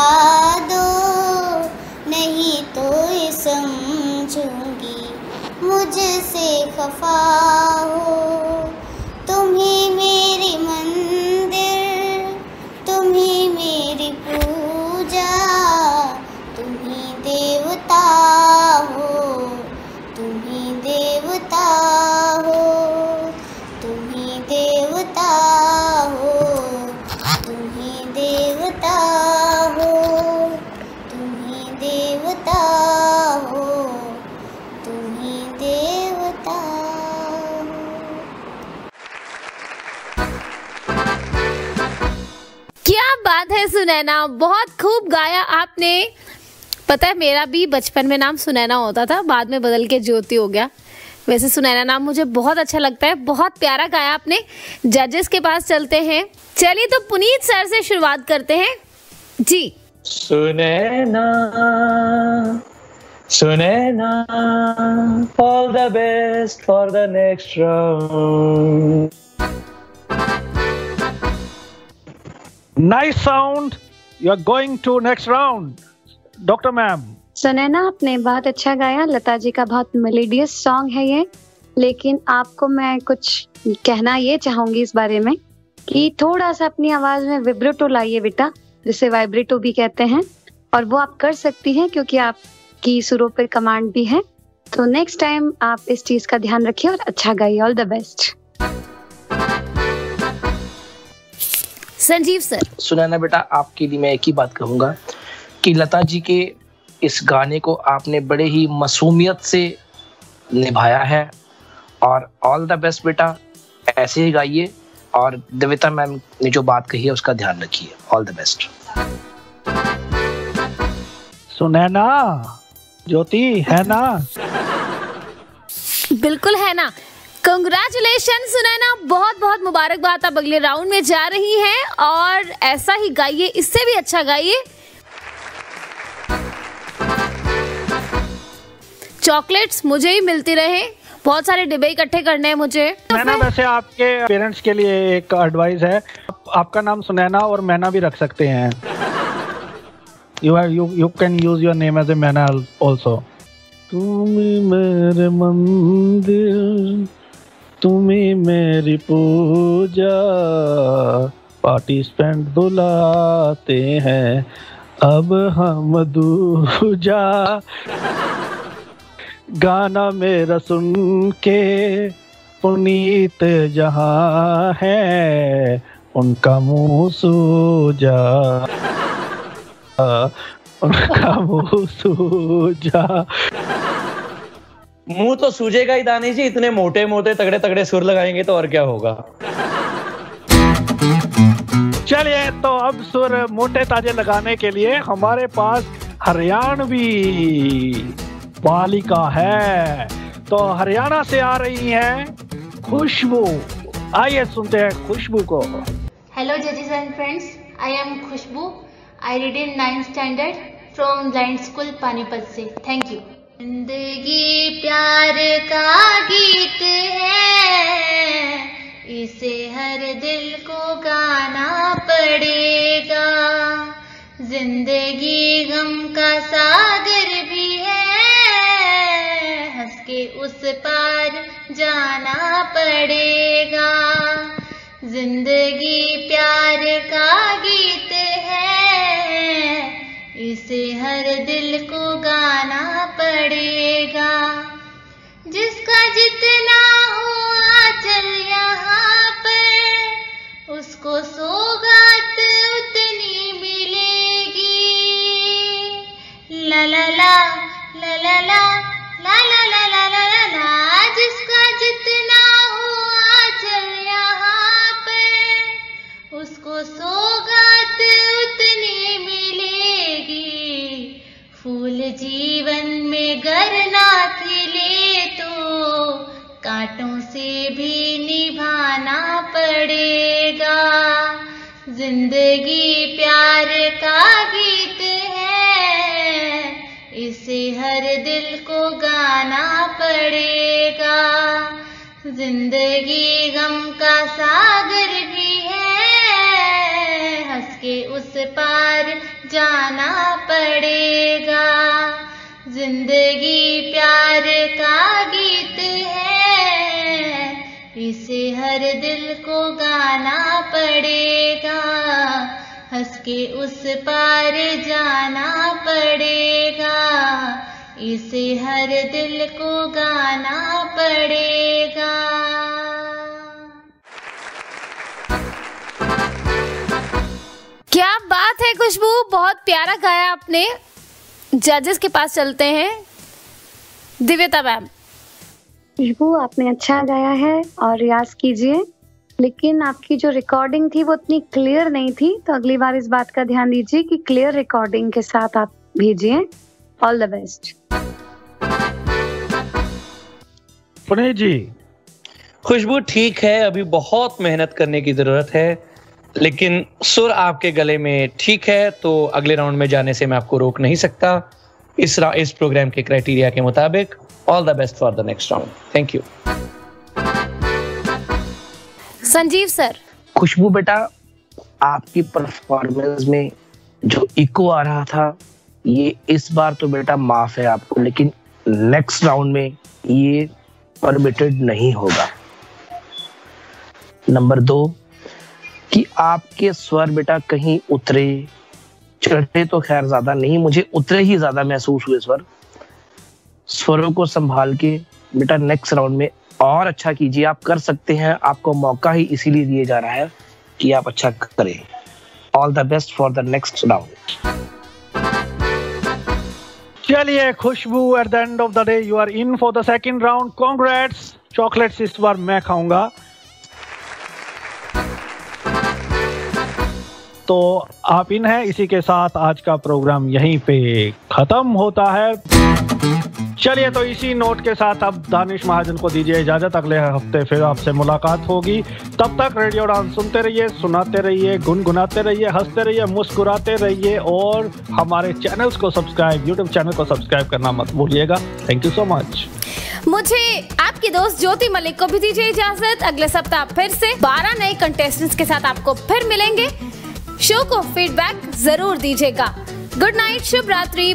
दो, नहीं तो ये समझूंगी मुझसे खफा हो। तुम ही मेरी मंदिर, तुम ही मेरी पूजा, तुम ही देवता हो, तुम ही देवता हो, तुम ही देवता हो, तुम ही देवता हो, तुम ही देवता हो, तुम ही देवता हो। क्या बात है सुनैना, बहुत खूब गाया आपने। पता है मेरा भी बचपन में नाम सुनैना होता था, बाद में बदल के ज्योति हो गया। वैसे सुनैना नाम मुझे बहुत अच्छा लगता है, बहुत प्यारा गाया आपने। जजेस के पास चलते हैं। चलिए, तो पुनीत सर से शुरुआत करते हैं। जी। Sunaina Sunaina, all the best for the next round. Nice sound, you are going to next round. Doctor ma'am. Sunaina आपने बहुत अच्छा गाया, लता जी का बहुत मेलोडियस सॉन्ग है ये। लेकिन आपको मैं कुछ कहना ये चाहूंगी इस बारे में कि थोड़ा सा अपनी आवाज में विब्रेटो लाइए बेटा, जिसे वाइब्रेटो भी कहते हैं, और वो आप कर सकती हैं क्योंकि आपकी सुरों पर कमांड भी है। तो नेक्स्ट टाइम आप इस चीज का ध्यान रखिए और अच्छा गाइए। All the best. Sanjeev sir. Sunaina बेटा, आपके लिए मैं एक ही बात कहूंगा कि लता जी के इस गाने को आपने बड़े ही मासूमियत से निभाया है, और ऑल द बेस्ट बेटा, ऐसे ही गाइए, और देविता मैम ने जो बात कही है उसका ध्यान रखिए। All the best. Sunaina, Jyoti है ना? बिल्कुल है ना। कंग्रेचुलेशन सुनैना, बहुत बहुत मुबारकबाद, आप अगले राउंड में जा रही हैं और ऐसा ही गाइए, इससे भी अच्छा गाइए। चॉकलेट्स मुझे ही मिलती रहे, बहुत सारे डिब्बे इकट्ठे करने हैं मुझे। सुनैना, वैसे आपके पेरेंट्स के लिए एक एडवाइस है, आपका नाम सुनैना और मैना भी रख सकते हैं। You can use your name as a मैना also. तुम्ही मेरे मंदिर, तुम्ही मेरी पूजा, पार्टिसिपेंट बुलाते हैं अब हम दूजा। गाना मेरा सुन के पुनीत जहाँ है, उनका मुंह सूजा, उनका मुंह सूजा। मुंह तो सूझेगा ही दानी जी, इतने मोटे मोटे तगड़े तगड़े सुर लगाएंगे तो और क्या होगा। चलिए, तो अब सुर मोटे ताजे लगाने के लिए हमारे पास हरियाणवी बालिका है। तो हरियाणा से आ रही हैं खुशबू। आइए सुनते हैं खुशबू को। Hello judges and friends, I am Khushbu. I read in 9th standard from Blind School Panipat से। Thank you. जिंदगी प्यार का गीत है, इसे हर दिल को गाना पड़ेगा। जिंदगी गम का सागर भी है, हंस के उस पार जाना पड़ेगा। जिंदगी प्यार का गीत है, इसे हर दिल को गाना पड़ेगा। जिसका जितना हो आंचल यहाँ पर, उसको सौगात उतनी मिलेगी। ला ला ला ला ला ला ला ला ला ला ला ला ला। जिसका जितना हो आंचल यहाँ पर, उसको सौगात उतनी मिलेगी। फूल जीवन में गर ना खिले तो कांटों से भी निभाना पड़ेगा। जिंदगी प्यार का गीत है, इसे हर दिल को गाना पड़ेगा। जिंदगी गम का सागर भी है, हंस के उस पार जाना पड़ेगा। जिंदगी प्यार का गीत है, इसे हर दिल को गाना पड़ेगा। हंस के उस पार जाना पड़ेगा, इसे हर दिल को गाना पड़ेगा। क्या बात है खुशबू, बहुत प्यारा गाया आपने। जजेस के पास चलते हैं। दिव्यता मैम। खुशबू, आपने अच्छा गाया है और रियाज कीजिए, लेकिन आपकी जो रिकॉर्डिंग थी वो इतनी क्लियर नहीं थी, तो अगली बार इस बात का ध्यान दीजिए कि क्लियर रिकॉर्डिंग के साथ आप भेजिए। All the best. Puneet ji. Khushboo, ठीक है, अभी बहुत मेहनत करने की जरूरत है, लेकिन सुर आपके गले में ठीक है, तो अगले राउंड में जाने से मैं आपको रोक नहीं सकता इस प्रोग्राम के क्राइटेरिया के मुताबिक। All the best for the next round. Thank you. Sanjeev sir. Khushboo बेटा, आपकी परफॉर्मेंस में जो इको आ रहा था, ये इस बार तो बेटा माफ है आपको, लेकिन नेक्स्ट राउंड में ये परमिटेड नहीं होगा। नंबर 2 कि आपके स्वर बेटा कहीं उतरे चढ़े तो खैर ज्यादा नहीं, मुझे उतरे ही ज्यादा महसूस हुए स्वरों को संभाल के बेटा नेक्स्ट राउंड में और अच्छा कीजिए। आप कर सकते हैं, आपको मौका ही इसीलिए दिया जा रहा है कि आप अच्छा करें। All the best for the next round. चलिए Khushboo, at the end of the day you are in for the second round. Congrats, chocolates इस बार मैं खाऊंगा। तो आप इन हैं, इसी के साथ आज का प्रोग्राम यहीं पे खत्म होता है। चलिए तो इसी नोट के साथ अब दानिश महाजन को दीजिए इजाजत। अगले हफ्ते फिर आपसे मुलाकात होगी। तब तक रेडियो उड़ान सुनते रहिए, सुनाते रहिए, गुनगुनाते रहिए, हंसते रहिए, मुस्कुराते रहिए और हमारे चैनल्स को सब्सक्राइब, यूट्यूब चैनल को सब्सक्राइब करना मत भूलिएगा। Thank you so much. मुझे आपकी दोस्त ज्योति मलिक को भी दीजिए इजाजत। अगले सप्ताह फिर से 12 नए कंटेस्टेंट्स के साथ आपको फिर मिलेंगे। शो को फीडबैक जरूर दीजिएगा। गुड नाइट, शुभ रात्रि।